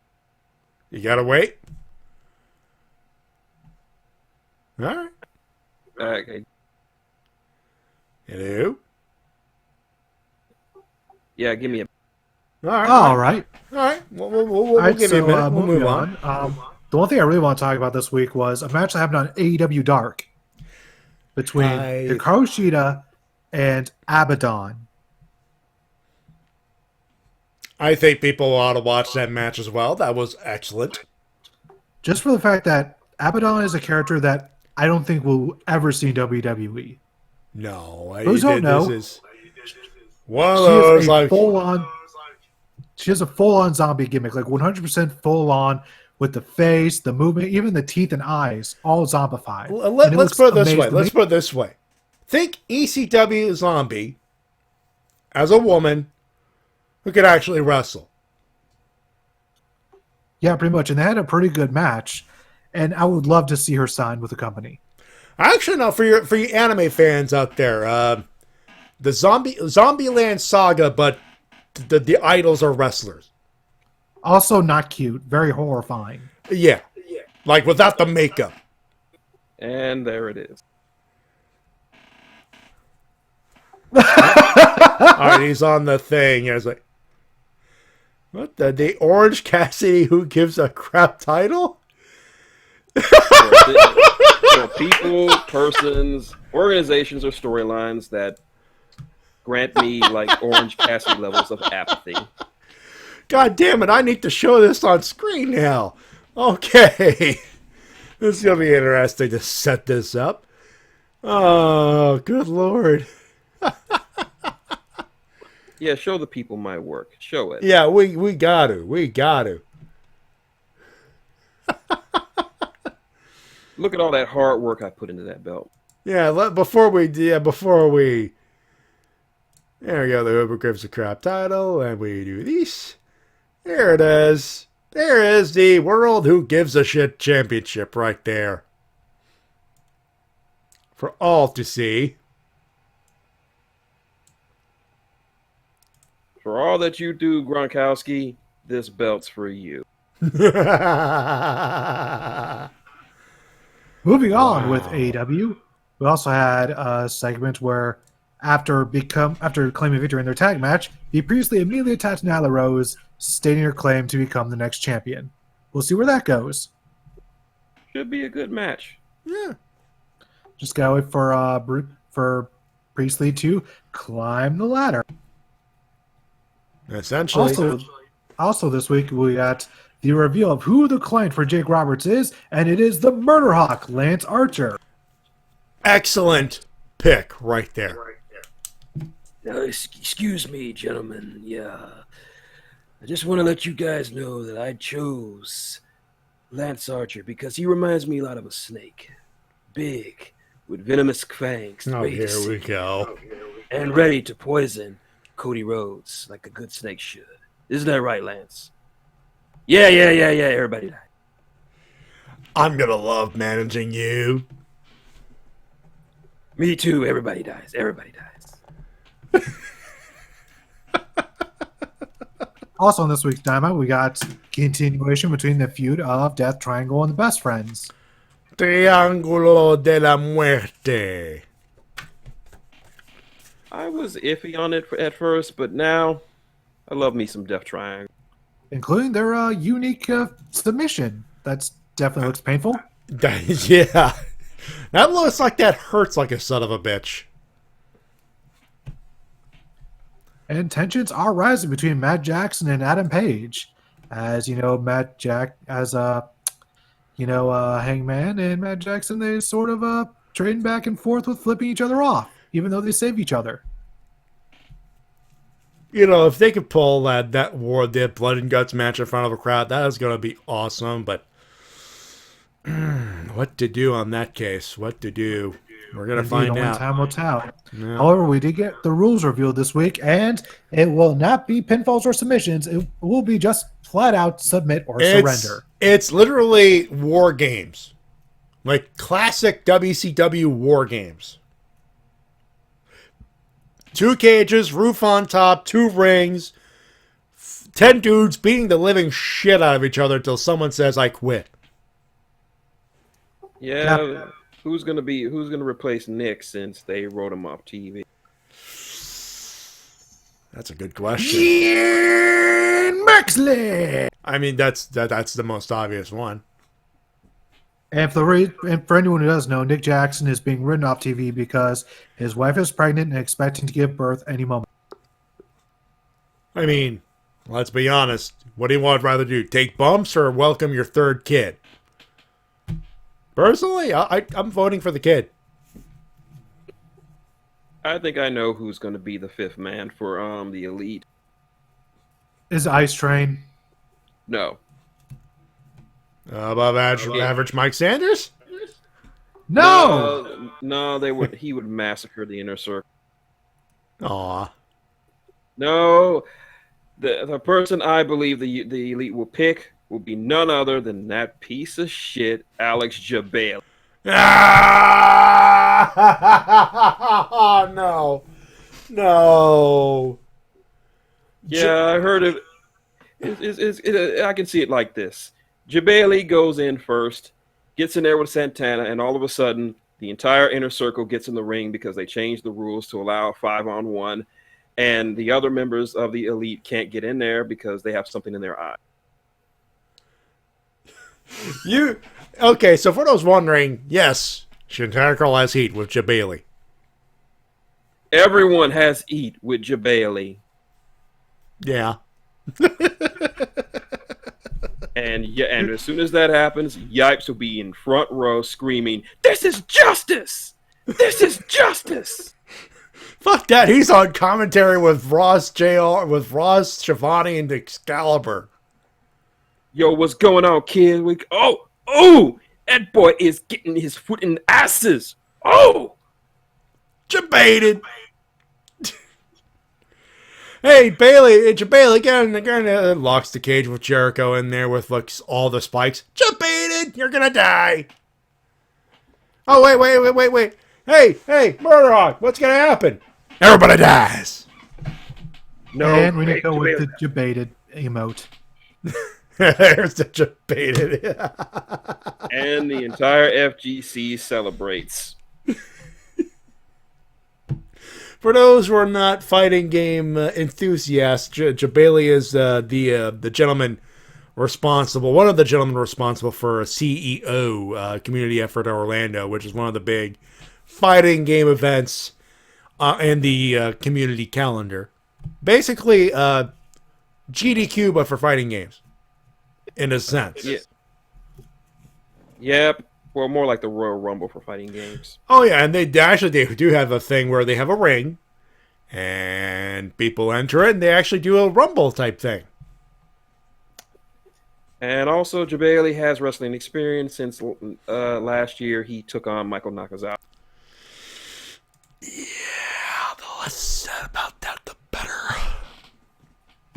You gotta wait? All right. Okay. Hello? Yeah, give me a... All right. We'll give you a minute. We'll move on. The one thing I really want to talk about this week was a match that happened on AEW Dark between Hikaru Shida and Abaddon. I think people ought to watch that match as well. That was excellent. Just for the fact that Abaddon is a character that I don't think we'll ever see in WWE. No. Those don't know. This is one of those, she has a full-on zombie gimmick, like 100% full-on with the face, the movement, even the teeth and eyes, all zombified. Let's put it this way. Think ECW zombie as a woman who could actually wrestle. Yeah, pretty much. And they had a pretty good match. And I would love to see her signed with the company. Actually, no, for you anime fans out there, the Zombieland Saga, but the idols are wrestlers. Also not cute. Very horrifying. Yeah. Like without the makeup. And there it is. All right, he's on the thing. I was like, what the Orange Cassidy who gives a crap title? For people, persons, organizations, or storylines that grant me like Orange Cassidy levels of apathy. God damn it, I need to show this on screen now. Okay. This is going to be interesting to set this up. Oh, good Lord. Yeah, show the people my work. Show it. Yeah, we got to. We got to. Look at all that hard work I put into that belt. Yeah, before we... There we go. The Uber gives a crap title, and we do this. There it is. There is the World Who Gives a Shit Championship right there. For all to see. For all that you do, Gronkowski, this belt's for you. Moving on with AEW, we also had a segment where after claiming victory in their tag match, he previously immediately attacked Nyla Rose, stating her claim to become the next champion. We'll see where that goes. Should be a good match. Yeah. Just gotta wait for Priestley to climb the ladder. Essentially. Also this week we got the reveal of who the client for Jake Roberts is, and it is the Murder Hawk, Lance Archer. Excellent pick right there. Excuse me, gentlemen. Yeah. I just want to let you guys know that I chose Lance Archer because he reminds me a lot of a snake. Big, with venomous fangs. Oh, here we go. And ready to poison Cody Rhodes like a good snake should. Isn't that right, Lance? Yeah. Everybody died. I'm going to love managing you. Me too. Everybody dies. Also on this week's Dynamite, we got continuation between the feud of Death Triangle and the Best Friends. Triángulo de la Muerte. was iffy on it at first, but now I love me some Death Triangle. Including their unique submission. That's definitely looks painful. Yeah. That looks like that hurts like a son of a bitch. And tensions are rising between Matt Jackson and Adam Page. As you know, Hangman and Matt Jackson, they sort of trading back and forth with flipping each other off, even though they save each other. You know, if they could pull that blood and guts match in front of a crowd, that is going to be awesome. But what to do on that case? What to do? We're going to find only out. Time will tell. Yeah. However, we did get the rules revealed this week, and it will not be pinfalls or submissions. It will be just flat out submit or surrender. It's literally war games, like classic WCW war games. 2 cages, roof on top, 2 rings, 10 dudes beating the living shit out of each other until someone says, "I quit." Yeah, who's gonna replace Nick since they wrote him off TV? That's a good question. Ian Moxley. I mean, that's the most obvious one. And for anyone who doesn't know, Nick Jackson is being written off TV because his wife is pregnant and expecting to give birth any moment. I mean, let's be honest. What do you want rather do? Take bumps or welcome your 3rd kid? Personally, I'm voting for the kid. I think I know who's going to be the 5th man for the Elite. Is Ice Train? No. Above average Mike Sanders? No! No, he would massacre the Inner Circle. Aw. No, the person I believe the Elite will pick will be none other than that piece of shit, Alex Jabale. Ah! No. Yeah, I heard it. I can see it like this. Jabale goes in first, gets in there with Santana, and all of a sudden, the entire Inner Circle gets in the ring because they changed the rules to allow 5-on-1, and the other members of the Elite can't get in there because they have something in their eye. Okay, so for those wondering, yes, Santana Girl has heat with Jabale. Everyone has heat with Jabale. Yeah. And as soon as that happens, Yipes will be in front row screaming, "This is justice! This is justice!" Fuck that. He's on commentary with Ross, Shivani, and Excalibur. Yo, what's going on, kid? Oh, that boy is getting his foot in asses. Oh, Debated. Hey, Jabale again locks the cage with Jericho in there with all the spikes. Debated. You're gonna die. Oh wait. Hey, Murderhawk, what's gonna happen? Everybody dies. No, and we need to go with the debated emote. There's the debated. And the entire FGC celebrates. For those who are not fighting game enthusiasts, Jabale is the gentleman responsible, one of the gentlemen responsible for a CEO, Community Effort Orlando, which is one of the big fighting game events in the community calendar. Basically, GDQ, but for fighting games, in a sense. Yeah. Yep. Well, more like the Royal Rumble for fighting games. Oh, yeah, and they do have a thing where they have a ring, and people enter it, and they actually do a Rumble type thing. And also, Jabale has wrestling experience since last year he took on Michael Nakazawa. Yeah, the less said about that, the better.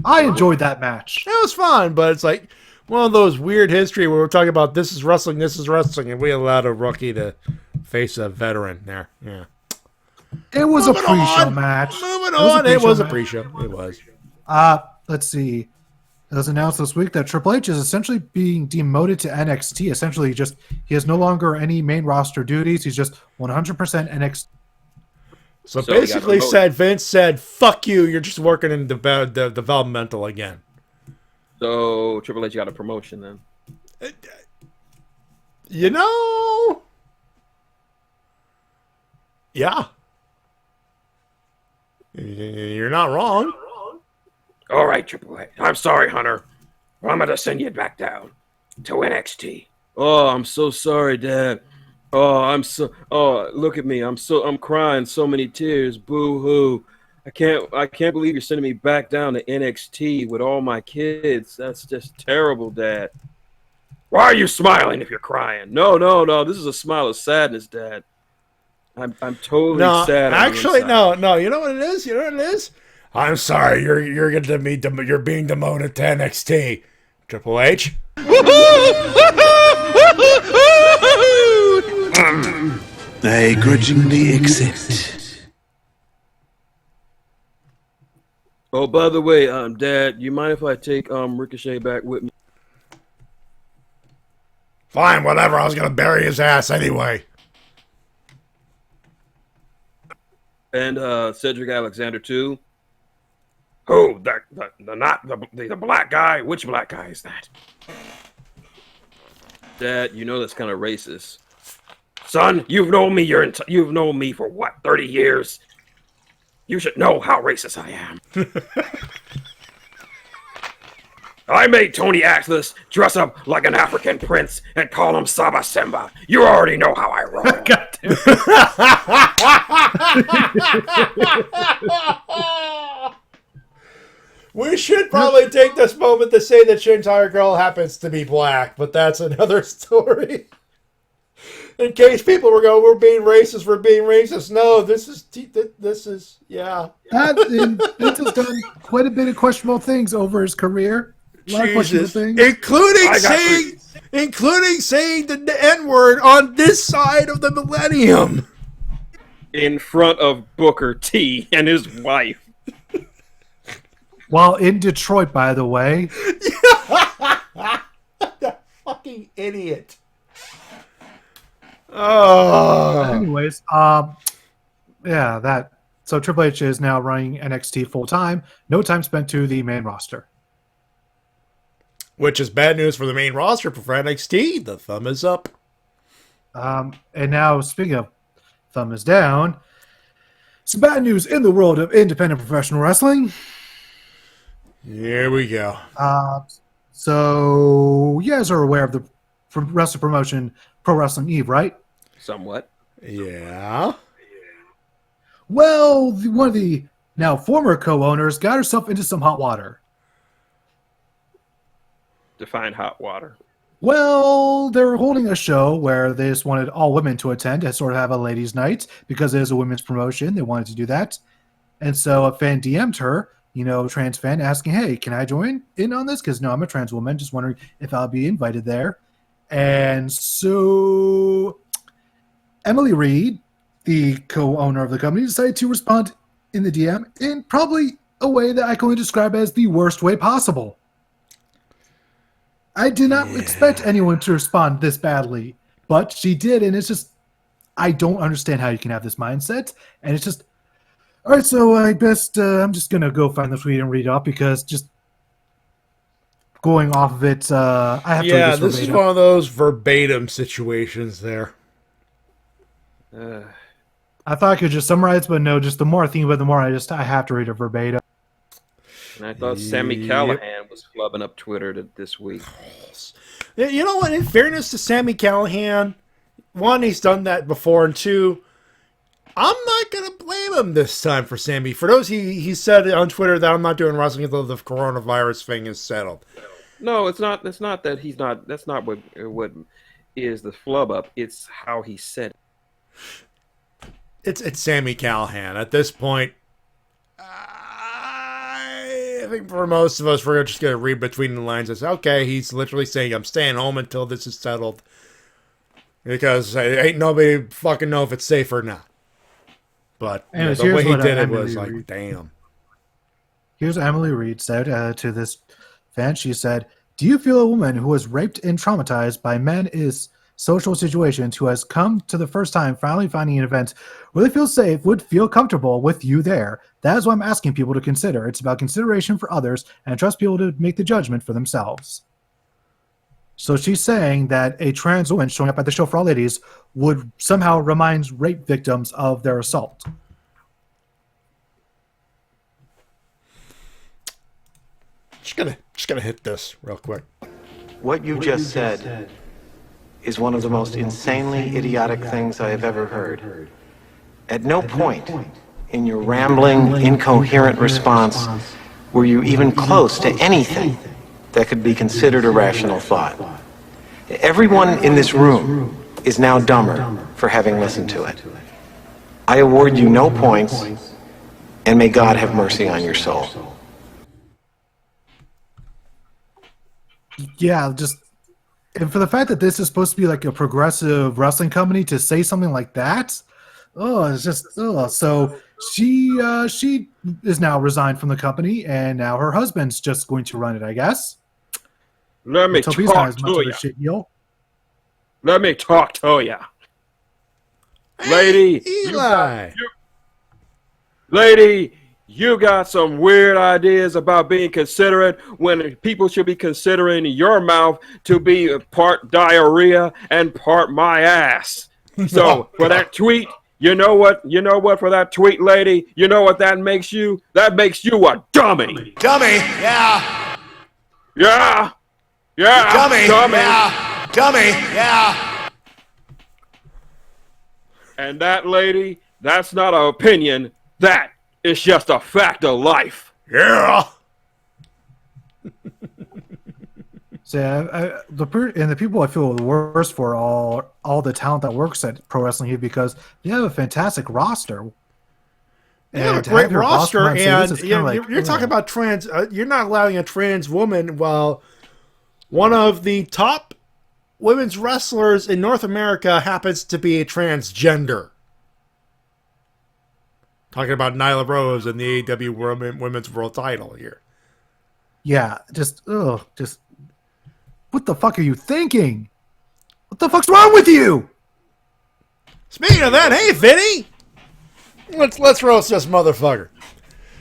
I enjoyed that match. It was fun, but it's like one of those weird history where we're talking about this is wrestling, and we allowed a rookie to face a veteran there. Yeah. It was a pre-show match. Moving on. It was a pre-show. It was. Let's see. It was announced this week that Triple H is essentially being demoted to NXT. Essentially, he has no longer any main roster duties. He's just 100% NXT. So he got basically promoted. Vince said, fuck you, you're just working in the developmental again. So Triple H got a promotion then. You know, yeah, you're not wrong. All right, Triple H. I'm sorry, Hunter. I'm gonna send you back down to NXT. Oh, I'm so sorry, Dad. Oh, look at me. I'm crying so many tears. Boo hoo. I can't believe you're sending me back down to NXT with all my kids. That's just terrible, Dad. Why are you smiling if you're crying? No. This is a smile of sadness, Dad. I'm totally sad. Actually, no. You know what it is? I'm sorry. You're being demoted to NXT. Triple H. I grudgingly accept. Oh, by the way, Dad, you mind if I take Ricochet back with me? Fine, whatever. I was gonna bury his ass anyway. And Cedric Alexander too. Who? The black guy? Which black guy is that? Dad, you know that's kind of racist. Son, you've known me. You've known me for what? 30 years. You should know how racist I am. I made Tony Atlas dress up like an African prince and call him Saba Simba. You already know how I roll. We should probably take this moment to say that Shin Tiger Girl happens to be black, but that's another story. In case people were going, we're being racist. No, this is, yeah. Vince has done quite a bit of questionable things over his career. A lot of questionable things. Including saying the N-word on this side of the millennium. In front of Booker T and his wife. While in Detroit, by the way. That fucking idiot. Oh. Anyways, yeah, so Triple H is now running NXT full time. No time spent to the main roster. Which is bad news for the main roster for NXT. The thumb is up. And now, speaking of thumb is down, some bad news in the world of independent professional wrestling. Here we go. So you guys are aware of the wrestling promotion Pro Wrestling Eve, right? Somewhat. Yeah. Well, one of the now former co-owners got herself into some hot water. Define hot water. Well, they were holding a show where they just wanted all women to attend and sort of have a ladies' night because it is a women's promotion. They wanted to do that. And so a fan DM'd her, trans fan, asking, hey, can I join in on this? Because, I'm a trans woman, just wondering if I'll be invited there. And so Emily Reed, the co-owner of the company, decided to respond in the DM in probably a way that I can only describe as the worst way possible. I did not expect anyone to respond this badly, but she did, and it's just, I don't understand how you can have this mindset, and it's just, all right, so I best, I'm just going to go find the tweet and read it off, because just going off of it, I have to read this is one of those verbatim situations there. I thought I could just summarize, but no, just the more I think about it, the more I have to read it verbatim. And I thought Sammy Callahan was flubbing up Twitter this week. You know what? In fairness to Sammy Callahan, one, he's done that before, and two, I'm not going to blame him this time for Sammy. For those, he said on Twitter that I'm not doing wrestling until the coronavirus thing is settled. No, it's not. It's not that he's not. That's not what is the flub up. It's how he said it. It's Sammy Callahan. At this point, I think for most of us, we're just going to read between the lines and say, okay, he's literally saying, I'm staying home until this is settled. Because ain't nobody fucking know if it's safe or not. But the way he did it was like, damn. Here's what Emily Reed said to this fan. She said, do you feel a woman who was raped and traumatized by men is social situations who has come to the first time finally finding an event where they feel safe, would feel comfortable with you there. That is what I'm asking people to consider. It's about consideration for others and trust people to make the judgment for themselves. So she's saying that a trans woman showing up at the show for all ladies would somehow remind rape victims of their assault. Just gonna hit this real quick. What you just said is one of the most insanely idiotic things I have ever heard. At no point in your rambling, incoherent response were you even close to anything that could be considered a rational thought. Everyone in this room is now dumber for having listened to it. I award you no points, and may God have mercy on your soul. Yeah, just and for the fact that this is supposed to be like a progressive wrestling company to say something like that, it's just so she is now resigned from the company, and now her husband's just going to run it, I guess. Let me talk to you. Let me talk to you. Lady, Eli. Lady, you got some weird ideas about being considerate when people should be considering your mouth to be part diarrhea and part my ass. So for that tweet, you know what, for that tweet, lady, you know what that makes you? That makes you a dummy. Dummy, yeah. Yeah. Yeah. Dummy, Dummy. yeah. Dummy, yeah. And that, lady, that's not an opinion. That is just a fact of life. Yeah. So the people I feel the worst for all the talent that works at Pro Wrestling Heat, because they have a fantastic roster. They have a great roster, and you're talking about trans. You're not allowing a trans woman while one of the top women's wrestlers in North America happens to be a transgender. Talking about Nyla Rose and the AEW Women's World Title here. Yeah, just what the fuck are you thinking? What the fuck's wrong with you? Speaking of that, hey Vinny, let's roast this motherfucker.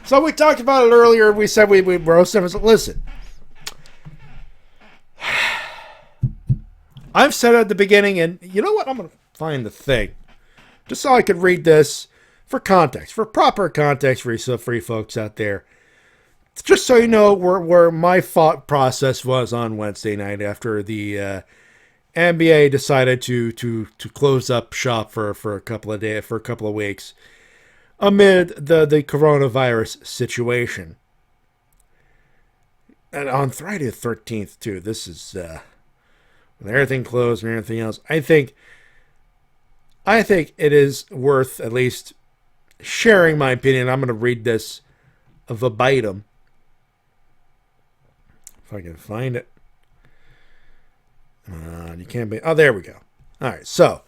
So we talked about it earlier. We said we roast him. Listen, I've said at the beginning, and you know what? I'm gonna find the thing just so I could read this for context, for proper context for you free folks out there. Just so you know where my thought process was on Wednesday night after the NBA decided to close up shop for a couple of weeks amid the coronavirus situation. And on Friday the 13th too. This is when everything closed and everything else. I think it is worth at least sharing my opinion. I'm going to read this verbatim. If I can find it. You can't be. Oh, there we go. All right. So,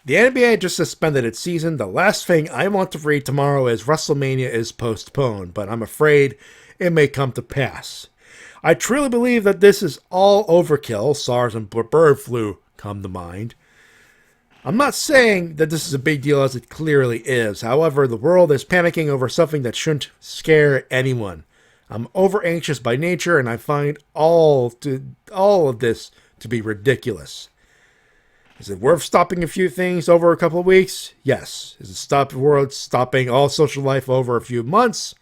the NBA just suspended its season. The last thing I want to read tomorrow is WrestleMania is postponed, but I'm afraid it may come to pass. I truly believe that this is all overkill. SARS and bird flu come to mind. I'm not saying that this is a big deal as it clearly is. However, the world is panicking over something that shouldn't scare anyone. I'm over anxious by nature, and I find all of this to be ridiculous. Is it worth stopping a few things over a couple of weeks? Yes. Is it worth stopping all social life over a few months?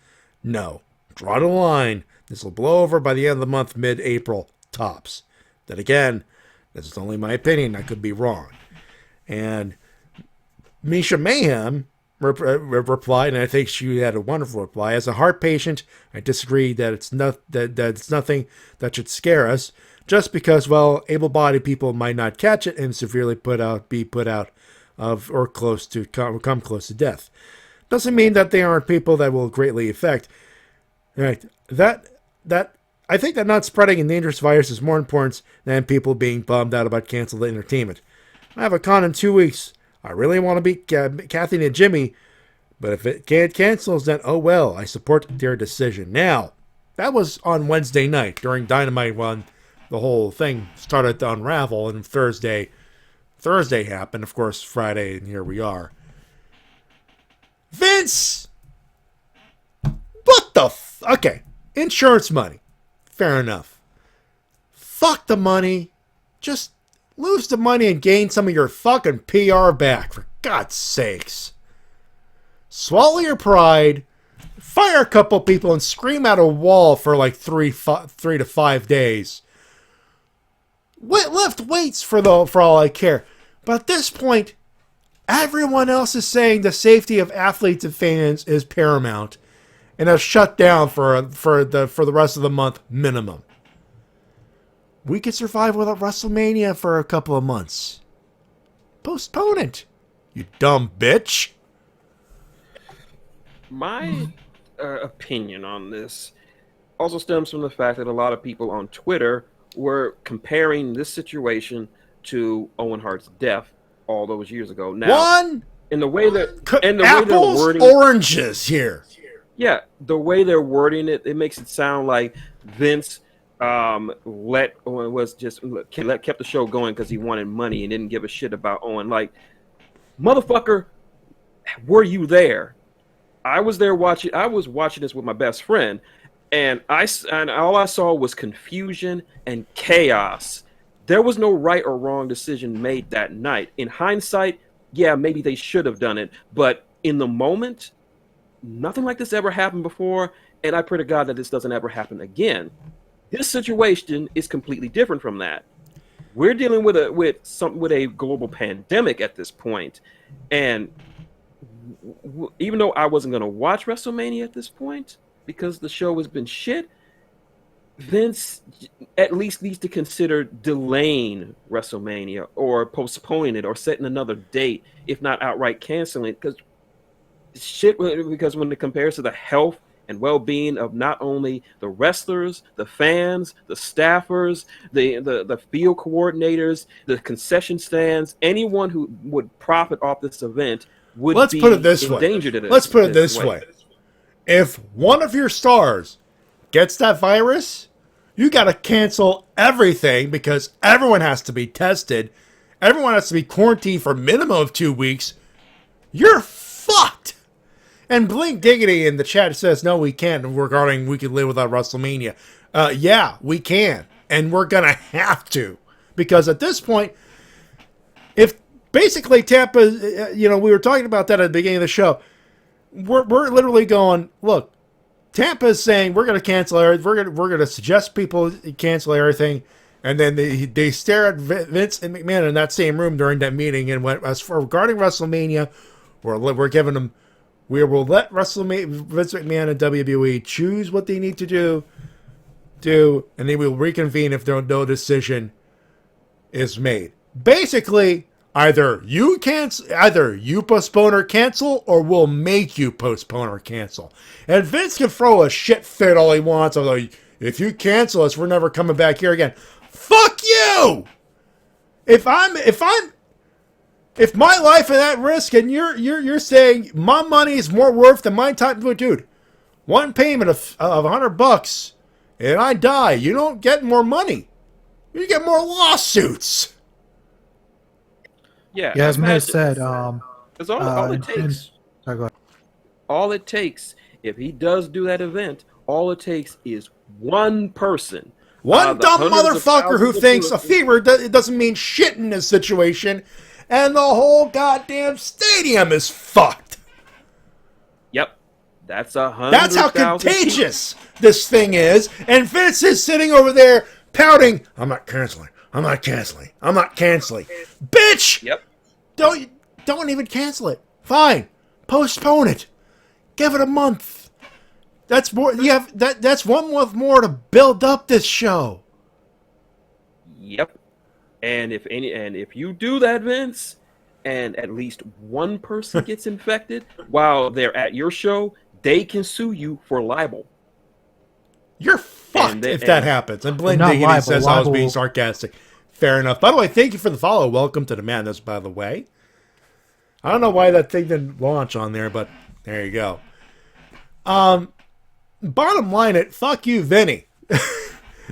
No. Draw the line. This will blow over by the end of the month, mid-April, tops. Then again, this is only my opinion. I could be wrong. And Misha Mayhem replied, and I think she had a wonderful reply. As a heart patient, I disagree that it's it's nothing that should scare us. Just because, well, able-bodied people might not catch it and severely be put out of or come close to death, doesn't mean that they aren't people that will greatly affect. Right? That I think that not spreading a dangerous virus is more important than people being bummed out about canceled entertainment. I have a con in 2 weeks. I really want to beat Kathy and Jimmy, but if it can't cancels, then oh well. I support their decision. Now, that was on Wednesday night during Dynamite when the whole thing started to unravel, and Thursday Thursday happened. Of course, Friday, and here we are. Vince! What the okay, insurance money. Fair enough. Fuck the money. Just lose the money and gain some of your fucking PR back, for God's sakes. Swallow your pride, fire a couple people, and scream at a wall for like 3 to 5 days. Lift weights for all I care. But at this point, everyone else is saying the safety of athletes and fans is paramount, and have shut down for the rest of the month minimum. We could survive without WrestleMania for a couple of months. Postpone it, you dumb bitch. My opinion on this also stems from the fact that a lot of people on Twitter were comparing this situation to Owen Hart's death all those years ago. Now, in the way that apples, wording, oranges here. Yeah, the way they're wording it, it makes it sound like Vince kept the show going because he wanted money and didn't give a shit about Owen. Like, motherfucker, were you there? I was there watching. I was watching this with my best friend, and all I saw was confusion and chaos. There was no right or wrong decision made that night. In hindsight, yeah, maybe they should have done it, but in the moment, nothing like this ever happened before, and I pray to God that this doesn't ever happen again. This situation is completely different from that. We're dealing with a global pandemic at this point, and even though I wasn't going to watch WrestleMania at this point because the show has been shit, Vince at least needs to consider delaying WrestleMania or postponing it or setting another date, if not outright canceling it. Because when it compares to the health and well-being of not only the wrestlers, the fans, the staffers, the field coordinators, the concession stands, anyone who would profit off this event would be endangered in it. Let's put it this way. If one of your stars gets that virus, you got to cancel everything because everyone has to be tested. Everyone has to be quarantined for a minimum of 2 weeks. You're fucked. And Blink Diggity in the chat says, no, we can't, regarding we could live without WrestleMania. Yeah, we can. And we're going to have to. Because at this point, if basically Tampa, we were talking about that at the beginning of the show. We're literally going, look, Tampa is saying we're going to cancel everything. We're going to suggest people cancel everything. And then they stare at Vince and McMahon in that same room during that meeting and went, as for regarding WrestleMania, we're giving them, we will let Vince McMahon and WWE choose what they need to do, and they will reconvene if no decision is made. Basically, either you postpone or cancel, or we'll make you postpone or cancel. And Vince can throw a shit fit all he wants. Although, if you cancel us, we're never coming back here again. Fuck you! If my life is at risk and you're saying my money is more worth than my time, dude, one payment of $100 and I die, you don't get more money. You get more lawsuits. Yeah, as Matt said, because all it takes. All it takes, if he does do that event, all it takes is one person. One dumb motherfucker who thinks a fever doesn't mean shit in this situation, and the whole goddamn stadium is fucked. Yep. That's how contagious this thing is, and Vince is sitting over there pouting, I'm not canceling. Bitch! Yep. Don't even cancel it. Fine. Postpone it. Give it a month. That's more. That's 1 month more to build up this show. Yep. And if you do that, Vince, and at least one person gets infected while they're at your show, they can sue you for libel. You're fucked if that happens. And Blend Diggity says I was being sarcastic. Fair enough. By the way, thank you for the follow. Welcome to the madness, by the way. I don't know why that thing didn't launch on there, but there you go. Bottom line, fuck you, Vinny.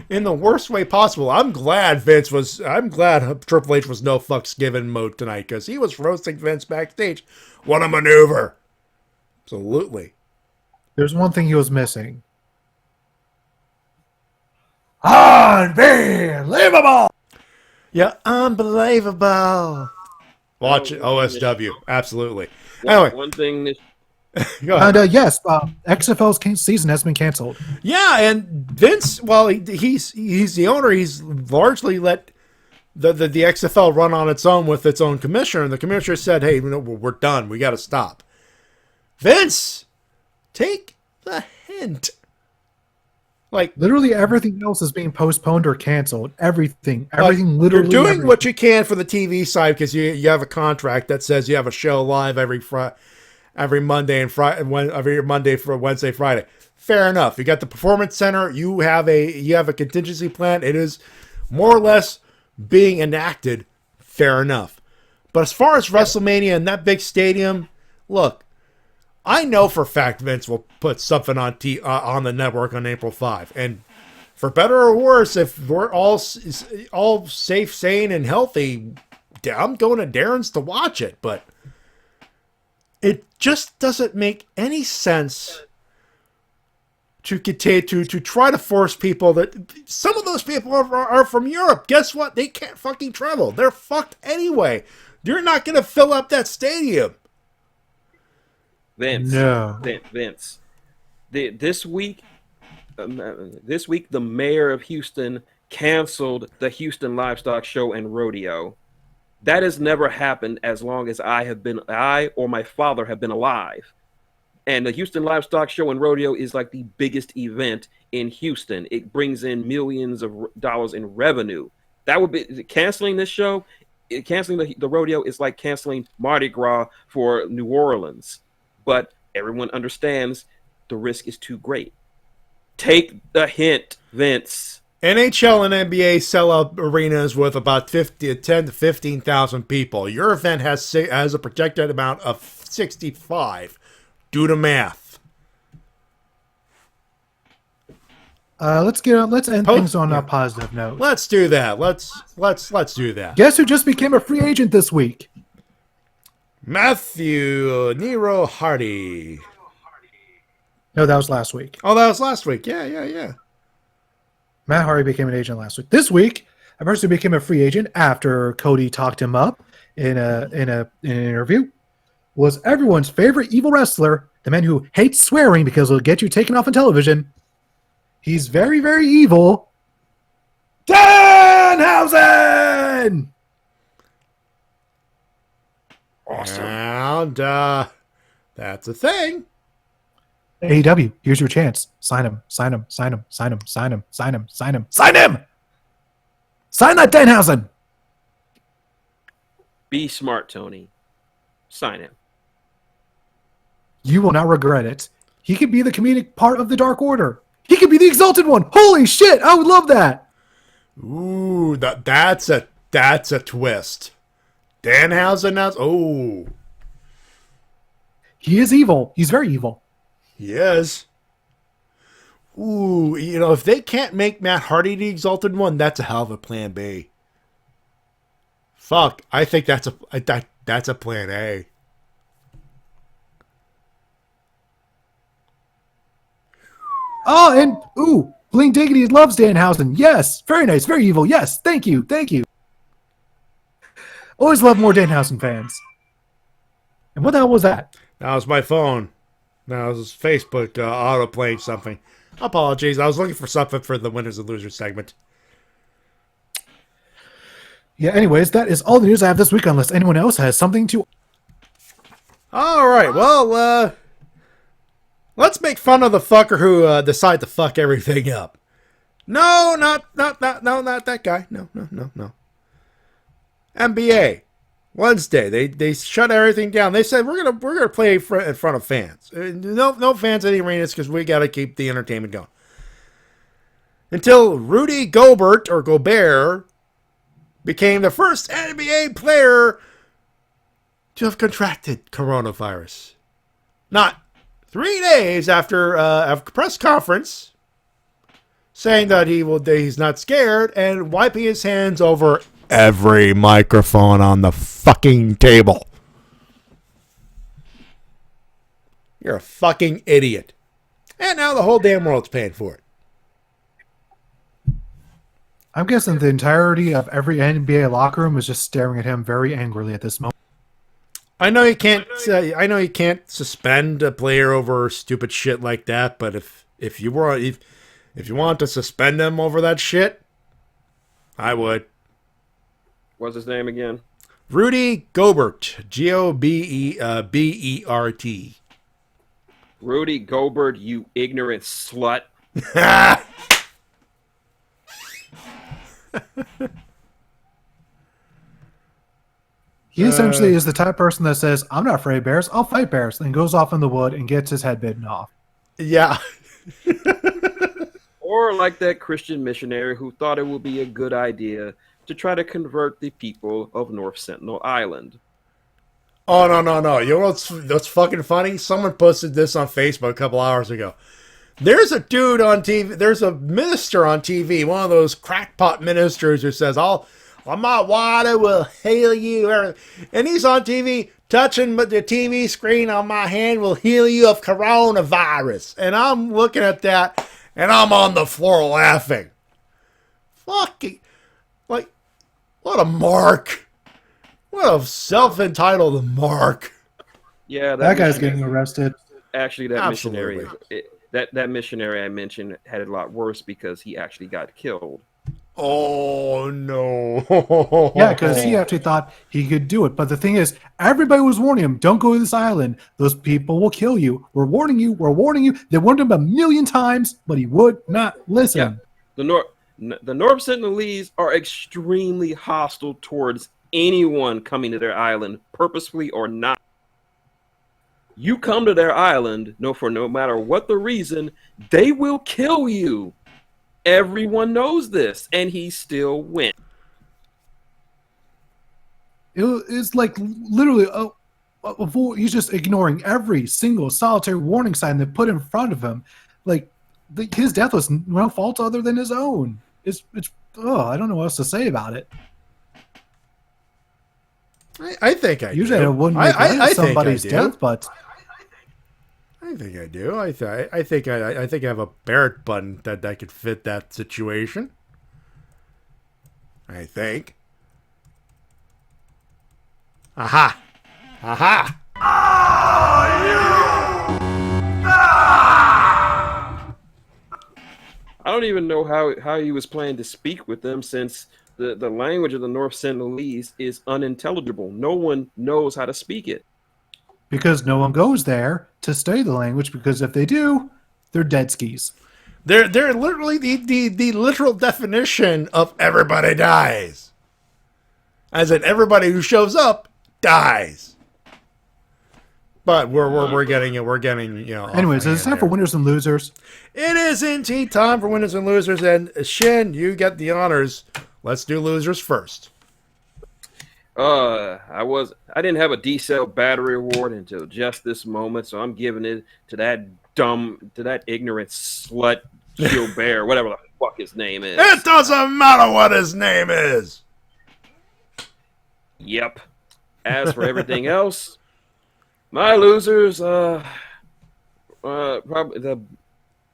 in the worst way possible. I'm glad Triple H was no fucks given mode tonight, because he was roasting Vince backstage. What a maneuver. Absolutely. There's one thing he was missing. Unbelievable! Yeah, unbelievable. Watch it, OSW. Absolutely. Anyway. One thing this Go ahead. And yes, XFL's season has been canceled. Yeah, and Vince, well, he's the owner. He's largely let the XFL run on its own with its own commissioner, and the commissioner said, "Hey, we're done. We got to stop." Vince, take the hint. Like literally everything else is being postponed or canceled. Everything literally. You're doing what you can for the TV side because you have a contract that says you have a show live every Monday and Friday, every Monday for Wednesday, Friday. Fair enough. You got the Performance Center. You have a contingency plan. It is more or less being enacted. Fair enough. But as far as WrestleMania and that big stadium, look, I know for a fact Vince will put something on the network on April 5. And for better or worse, if we're all safe, sane, and healthy, I'm going to Darren's to watch it. But it just doesn't make any sense to continue to try to force people that some of those people are from Europe. Guess what? They can't fucking travel. They're fucked anyway. You're not going to fill up that stadium. Vince. No. Vince. This week, the mayor of Houston canceled the Houston Livestock Show and Rodeo. That has never happened as long as I or my father have been alive. And the Houston Livestock Show and Rodeo is like the biggest event in Houston. It brings in millions of dollars in revenue. That would be canceling this show. Canceling the rodeo is like canceling Mardi Gras for New Orleans. But everyone understands the risk is too great. Take the hint, Vince. NHL and NBA sell out arenas with about 10 to 15,000 people. Your event has a projected amount of 65. Do the math. Let's end things on a positive note. Let's do that. Let's do that. Guess who just became a free agent this week? Matthew Nero Hardy. No, that was last week. Oh, that was last week. Yeah. Matt Hardy became an agent last week. This week, a person who became a free agent after Cody talked him up in an interview was everyone's favorite evil wrestler, the man who hates swearing because it'll get you taken off on television. He's very, very evil. Danhausen! Awesome. And that's a thing. AEW, here's your chance. Sign him. Sign him. Sign him. Sign him. Sign him. Sign him. Sign him. Sign him! Sign that Danhausen! Be smart, Tony. Sign him. You will not regret it. He could be the comedic part of the Dark Order. He could be the Exalted One. Holy shit! I would love that. Ooh, that's a twist. Danhausen now. Oh, he is evil. He's very evil. He is. Ooh, if they can't make Matt Hardy the Exalted One, that's a hell of a plan B. Fuck, I think that's a plan A. Oh, and Bling Diggity loves Danhausen. Yes, very nice, very evil. Yes, thank you. Always love more Danhausen fans. And what the hell was that? That was my phone. That was Facebook auto-playing something. Apologies. I was looking for something for the Winners and Losers segment. Yeah, anyways, that is all the news I have this week, unless anyone else has something to... All right, well, let's make fun of the fucker who decided to fuck everything up. No, not that guy. No. NBA Wednesday, they shut everything down. They said we're gonna play in front of fans. No fans in the arenas because we got to keep the entertainment going. Until Rudy Gobert became the first NBA player to have contracted coronavirus. Not 3 days after a press conference saying that he's not scared, and wiping his hands over every microphone on the fucking table. You're a fucking idiot. And now the whole damn world's paying for it. I'm guessing the entirety of every NBA locker room is just staring at him very angrily at this moment. I know you can't suspend a player over stupid shit like that, but if you want to suspend them over that shit, I would. What's his name again? Rudy Gobert. Gobert. Rudy Gobert, you ignorant slut. He essentially is the type of person that says, I'm not afraid of bears, I'll fight bears, then goes off in the wood and gets his head bitten off. Yeah. Or like that Christian missionary who thought it would be a good idea to try to convert the people of North Sentinel Island. Oh, no. You know what's fucking funny? Someone posted this on Facebook a couple hours ago. There's a dude on TV, there's a minister on TV, one of those crackpot ministers who says, my water will heal you. And he's on TV, touching the TV screen on my hand will heal you of coronavirus. And I'm looking at that, and I'm on the floor laughing. Fucking, like, what a mark. What a self-entitled mark. Yeah, that guy's getting arrested. Actually, that Absolutely. missionary, that missionary I mentioned had it a lot worse because he actually got killed. Oh, no. Yeah, because he actually thought he could do it. But the thing is, everybody was warning him, don't go to this island. Those people will kill you. We're warning you. We're warning you. They warned him 1,000,000 times, but he would not listen. Yeah. The North Sentinelese are extremely hostile towards anyone coming to their island, purposefully or not. You come to their island, for no matter what the reason, they will kill you. Everyone knows this, and he still went. It's like literally, he's just ignoring every single solitary warning sign they put in front of him. Like his death was no fault other than his own. I don't know what else to say about it. I think I usually do. I wouldn't make light of somebody's death, but I think I do. I think I have a Barrett button that could fit that situation. I think. Aha! I don't even know how he was planning to speak with them, since the language of the North Sentinelese is unintelligible. No one knows how to speak it. Because no one goes there to study the language, because if they do, they're dead skis. They're literally the literal definition of everybody dies. As in, everybody who shows up dies. But we're getting Anyways, it's time for winners and losers. It is indeed time for winners and losers, and Shin, you get the honors. Let's do losers first. I didn't have a D-cell battery award until just this moment, so I'm giving it to that ignorant slut Gilbert, whatever the fuck his name is. It doesn't matter what his name is. Yep. As for everything else, my losers, probably the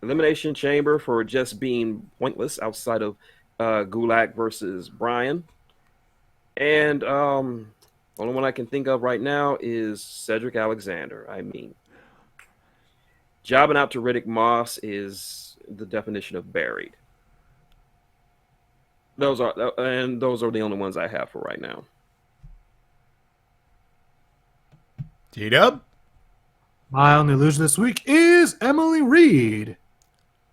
Elimination Chamber for just being pointless outside of Gulak versus Bryan. And only one I can think of right now is Cedric Alexander. I mean, jobbing out to Riddick Moss is the definition of buried. Those are the only ones I have for right now. T-Dub? My only loser this week is Emily Reed.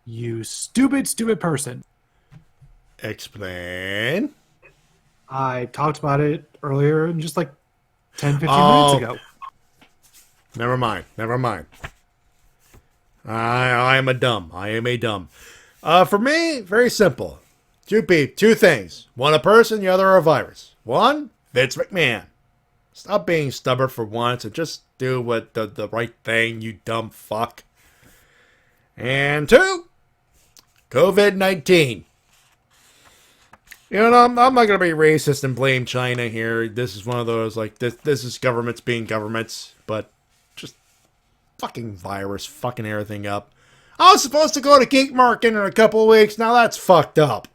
You stupid, stupid person. Explain. I talked about it earlier, just like 10, 15 minutes ago. Never mind. I am a dumb. For me, very simple. Two things. One a person, the other a virus. One, Vince McMahon. Stop being stubborn for once and just do what the right thing, you dumb fuck. And two, COVID-19. You know, I'm not going to be racist and blame China here. This is one of those, like, this is governments being governments, but just fucking virus fucking everything up. I was supposed to go to Geek Market in a couple of weeks. Now that's fucked up.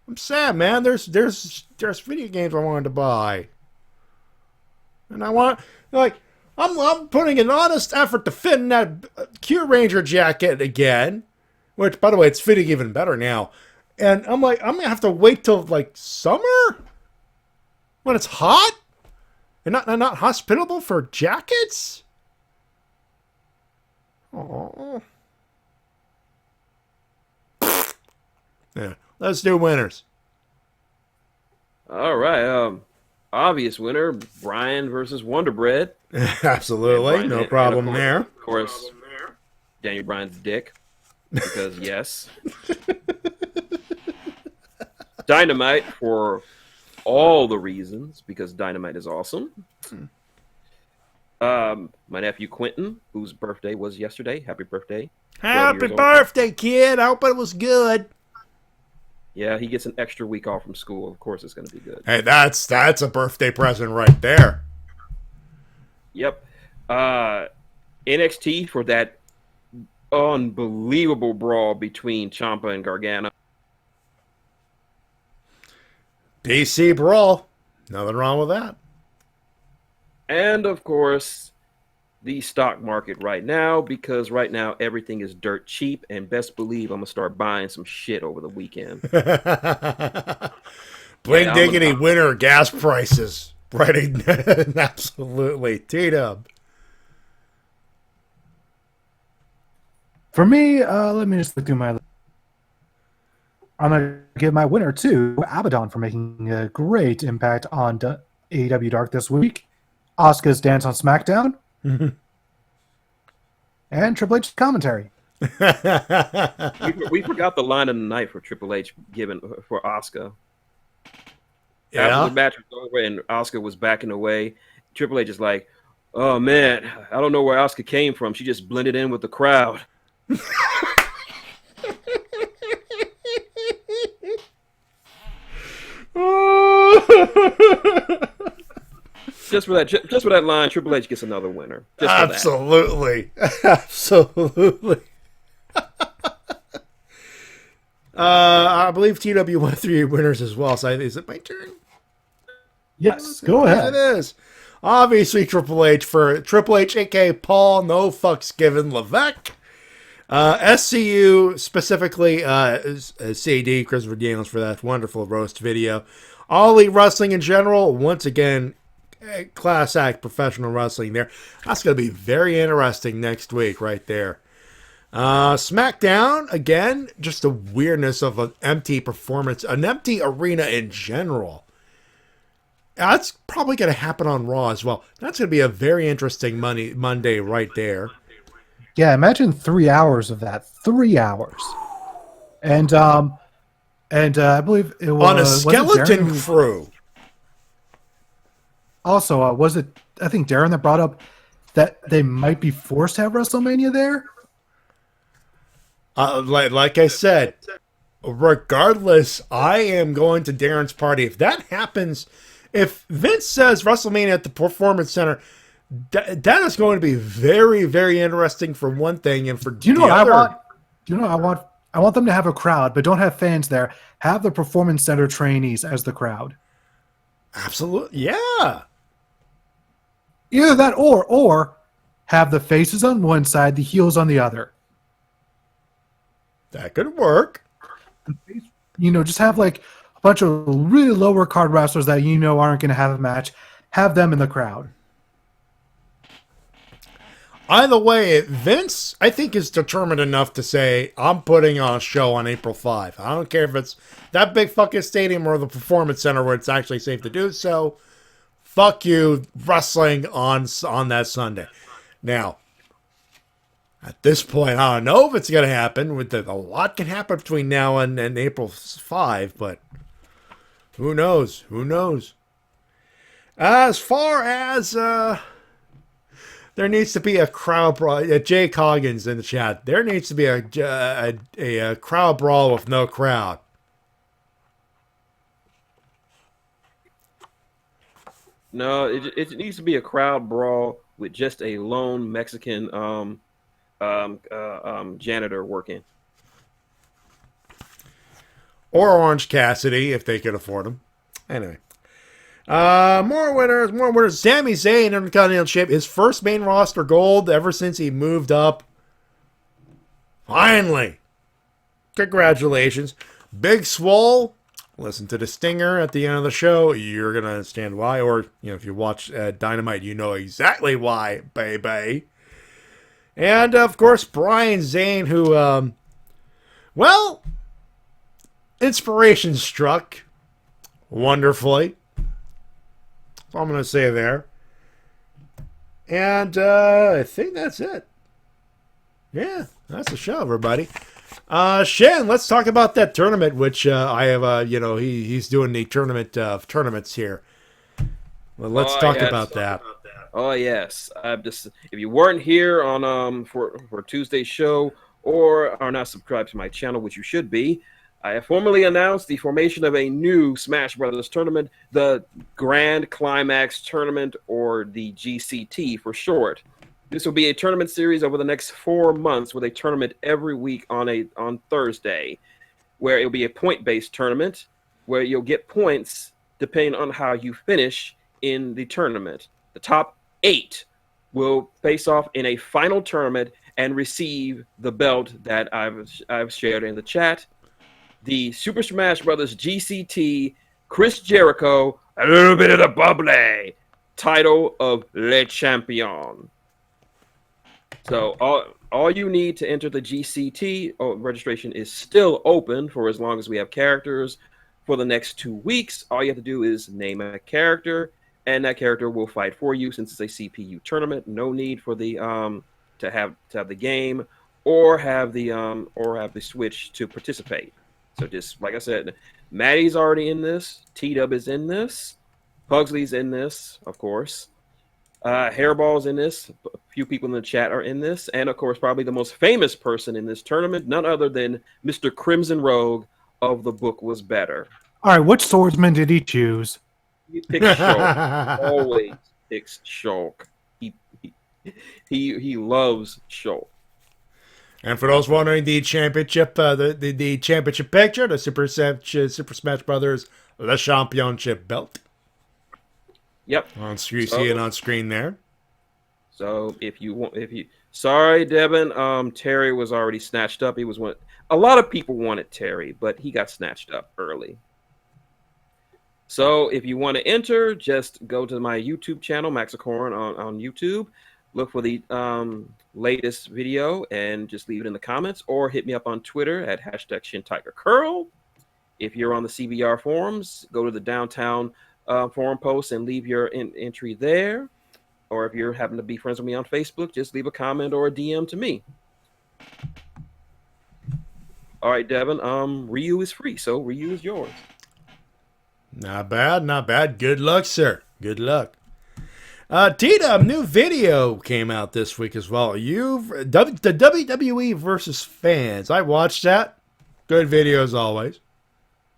I'm sad, man. There's video games I wanted to buy. And I want, like, I'm putting an honest effort to fit in that Q Ranger jacket again. Which, by the way, it's fitting even better now. And I'm like, I'm going to have to wait till, like, summer? When it's hot? And not hospitable for jackets? Oh. Yeah, let's do winners. All right. Obvious winner, Brian versus Wonder Bread. Absolutely. No problem there. Of course, Daniel Bryan's dick. Because, yes. Dynamite for all the reasons, because Dynamite is awesome. My nephew Quentin, whose birthday was yesterday. Happy birthday. Happy birthday, kid. I hope it was good. Yeah, he gets an extra week off from school. Of course it's going to be good. Hey, that's a birthday present right there. Yep. NXT for that unbelievable brawl between Ciampa and Gargano. DC brawl. Nothing wrong with that. And, of course, the stock market right now, because right now everything is dirt cheap, and best believe I'm going to start buying some shit over the weekend. Bling diggity winter gas prices. Right. Absolutely. T-Dub. For me, let me just look through my list. I'm going to give my winner to Abaddon for making a great impact on AEW Dark this week. Asuka's dance on SmackDown. And Triple H's commentary. we forgot the line of the night for Triple H given for Asuka. Yeah. After the match was over and Asuka was backing away, Triple H is like, oh man, I don't know where Asuka came from. She just blended in with the crowd. Just for that line, Triple H gets another winner. Just for absolutely. Absolutely. I believe TW won 3 winners as well. So is it my turn? Yes, go ahead. It is. Obviously, Triple H for Triple H, aka Paul No Fucks Given Levesque. SCU, specifically CD, Christopher Daniels, for that wonderful roast video. All Elite Wrestling in general, once again, class act professional wrestling there. That's going to be very interesting next week right there. SmackDown, again, just the weirdness of an empty performance, an empty arena in general. That's probably going to happen on Raw as well. That's going to be a very interesting Monday right there. Yeah, imagine 3 hours of that. 3 hours. And I believe it was on a skeleton crew. Also, I think Darren that brought up that they might be forced to have WrestleMania there? Like I said, regardless, I am going to Darren's party. If that happens, if Vince says WrestleMania at the Performance Center, that is going to be very, very interesting for one thing, and for do you know what I want? Do you know I want them to have a crowd, but don't have fans there. Have the Performance Center trainees as the crowd. Absolutely, yeah. Either that or have the faces on one side, the heels on the other. That could work. You know, just have like a bunch of really lower card wrestlers that you know aren't going to have a match. Have them in the crowd. Either way, Vince, I think, is determined enough to say, I'm putting on a show on April 5. I don't care if it's that big fucking stadium or the Performance Center where it's actually safe to do so. Fuck you, wrestling on that Sunday. Now, at this point, I don't know if it's going to happen. A lot can happen between now and April 5, but who knows? Who knows? As far as There needs to be a crowd brawl. Jay Coggins in the chat. There needs to be a crowd brawl with no crowd. No, it needs to be a crowd brawl with just a lone Mexican janitor working. Or Orange Cassidy, if they could afford him. Anyway. More winners. Sami Zayn, Intercontinental Champ, his first main roster gold ever since he moved up. Finally. Congratulations. Big Swole. Listen to the stinger at the end of the show. You're going to understand why. Or, if you watch Dynamite, you know exactly why, baby. And, of course, Brian Zane, who, inspiration struck wonderfully. That's all I'm going to say there. And I think that's it. Yeah, that's the show, everybody. Shen, let's talk about that tournament, which I have, he's doing the tournament of tournaments here. Well, let's talk about that. Oh, yes. If you weren't here on for Tuesday's show or are not subscribed to my channel, which you should be, I have formally announced the formation of a new Smash Brothers tournament, the Grand Climax Tournament, or the GCT for short. This will be a tournament series over the next 4 months with a tournament every week on Thursday, where it'll be a point-based tournament where you'll get points depending on how you finish in the tournament. The top 8 will face off in a final tournament and receive the belt that I've shared in the chat. The Super Smash Brothers GCT Chris Jericho, a little bit of the bubbly title of Le Champion. So all you need to enter the GCT registration is still open for as long as we have characters for the next 2 weeks. All you have to do is name a character, and that character will fight for you since it's a CPU tournament. No need for the to have the game or have the Switch to participate. So just like I said, Matty's already in this. T-Dub is in this. Pugsley's in this, of course. Hairball's in this. A few people in the chat are in this. And, of course, probably the most famous person in this tournament, none other than Mr. Crimson Rogue of The Book Was Better. All right, which swordsman did he choose? He picks Shulk. Always picks Shulk. He loves Shulk. And for those wondering, the championship, the championship picture, the Super Smash Brothers Le Championship belt. Yep. You see it on screen there. So sorry, Devin, Terry was already snatched up. A lot of people wanted Terry, but he got snatched up early. So if you want to enter, just go to my YouTube channel, Maxicorn on YouTube. Look for the latest video and just leave it in the comments, or hit me up on Twitter at #ShinTigerCurl. If you're on the CBR forums, go to the downtown forum post and leave your entry there. Or if you're happen to be friends with me on Facebook, just leave a comment or a DM to me. All right, Devin. Ryu is free, so Ryu is yours. Not bad, not bad. Good luck, sir. Good luck. T-Dub, new video came out this week as well. The WWE versus fans. I watched that. Good video as always.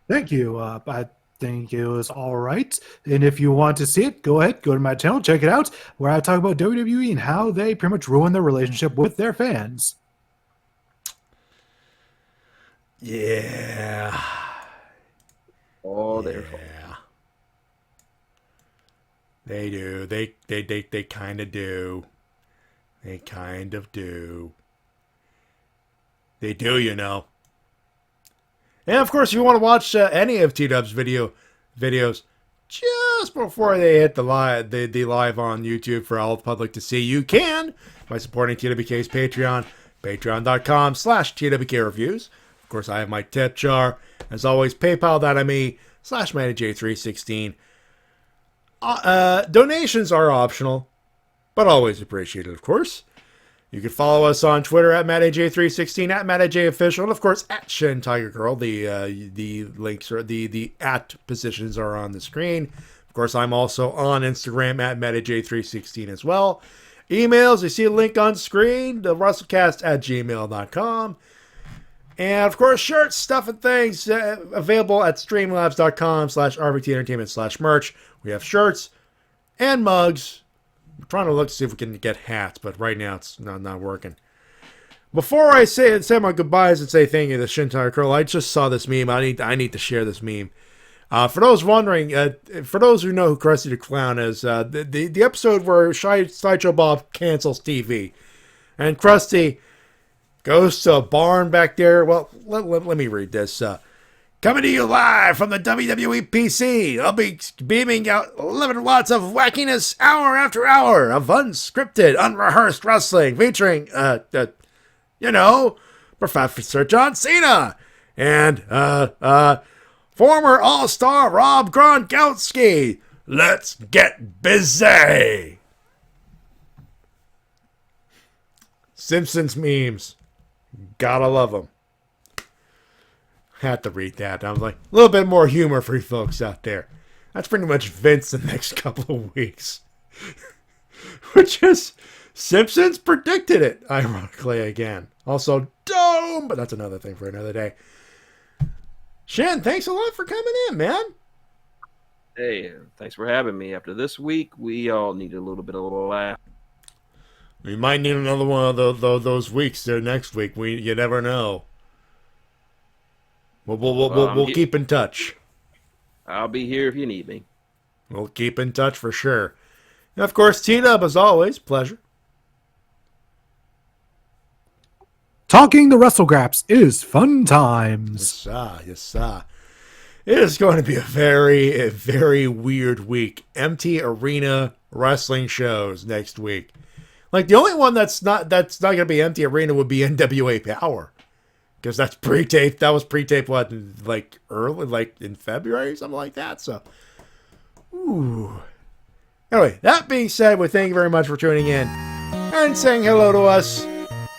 Thank you. I think it was all right. And if you want to see it, go ahead, go to my channel, check it out, where I talk about WWE and how they pretty much ruin their relationship with their fans. Yeah. Oh, they're fun. They do. They kind of do. They kind of do. They do, you know. And of course, if you want to watch any of T-Dub's videos just before they hit the live on YouTube for all the public to see, you can by supporting TWK's Patreon, patreon.com/TWK Reviews. Of course, I have my tip jar. As always, paypal.me/MattyJ316. Donations are optional, but always appreciated, of course. You can follow us on Twitter at MattyJ316, at MattyJOfficial, and of course at Shen Tiger Girl. The links are the at positions are on the screen. Of course, I'm also on Instagram at MattyJ316 as well. Emails, you see a link on screen, the WrestleCast@gmail.com. And, of course, shirts, stuff, and things available at streamlabs.com/RVT Entertainment/merch. We have shirts and mugs. We're trying to look to see if we can get hats, but right now it's not working. Before I say my goodbyes and say thank you to Shin Tiger Curl, I just saw this meme. I need to share this meme. For those wondering, for those who know who Krusty the Clown is, the episode where Sideshow Bob cancels TV, and Krusty goes to a barn back there. Well, let me read this. Coming to you live from the WWE PC. I'll be beaming out 11 watts of wackiness hour after hour of unscripted, unrehearsed wrestling featuring, Professor John Cena and former All-Star Rob Gronkowski. Let's get busy. Simpsons memes. Gotta love them. Had to read that. I was like, a little bit more humor for you folks out there. That's pretty much Vince the next couple of weeks. Which is, Simpsons predicted it, ironically, again. Also, Dome, but that's another thing for another day. Shin, thanks a lot for coming in, man. Hey, thanks for having me. After this week, we all need a little bit of a laugh. We might need another one of those weeks there next week. You never know. We'll keep in touch. I'll be here if you need me. We'll keep in touch for sure. And of course, T-Dub, as always, pleasure. Talking the WrestleGraps is fun times. Yes, sir. It is going to be a very weird week. Empty arena wrestling shows next week. Like, the only one that's not going to be empty arena would be NWA Power. Because that's pre-taped. That was pre-taped, what, like early, like in February, something like that. So, ooh. Anyway, that being said, we thank you very much for tuning in and saying hello to us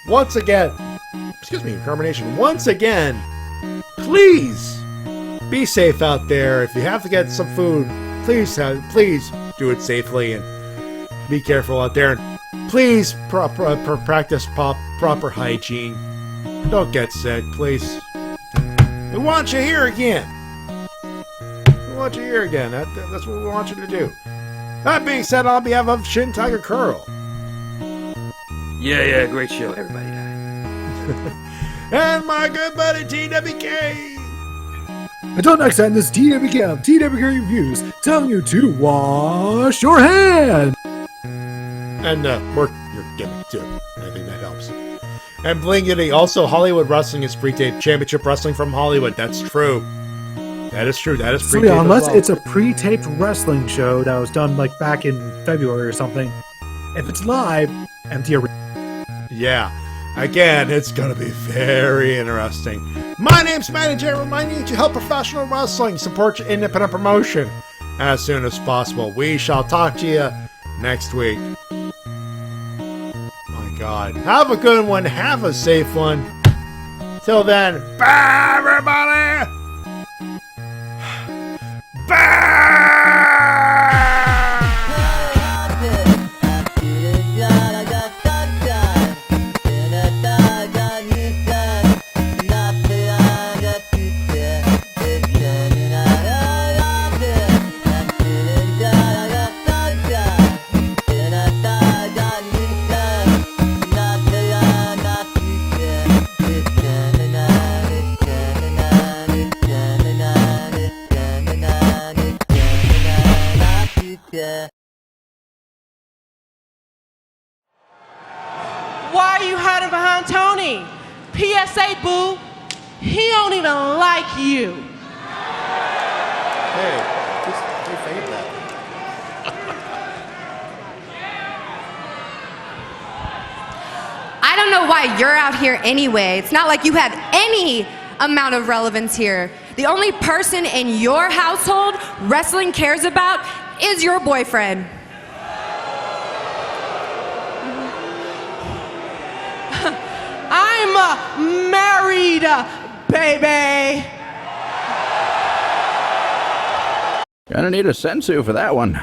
once again. Excuse me, Carmination. Once again, please be safe out there. If you have to get some food, please do it safely and be careful out there. And please practice proper hygiene. Don't get sick, please. We want you here again. That's what we want you to do. That being said, on behalf of Shin Tiger Curl. Yeah, great show, everybody. And my good buddy TWK. Until next time, this is TWK of TWK Reviews telling you to wash your hands. And work your gimmick too. I think that helps. And Blingity, also Hollywood Wrestling is pre-taped. Championship Wrestling from Hollywood. That's true. That is true. That is pre-taped. So yeah, unless it's a pre-taped wrestling show that was done like back in February or something. If it's live, empty arena. Yeah. Again, it's going to be very interesting. My name's Matty Jay, reminding you to help professional wrestling support your independent promotion as soon as possible. We shall talk to you next week. God. Have a good one. Have a safe one. Till then, bye, everybody. Bye. Why are you hiding behind Tony? PSA, boo. He don't even like you. Hey, just fade that. I don't know why you're out here anyway. It's not like you have any amount of relevance here. The only person in your household wrestling cares about is your boyfriend. I'm married, baby. Gonna need a sensu for that one.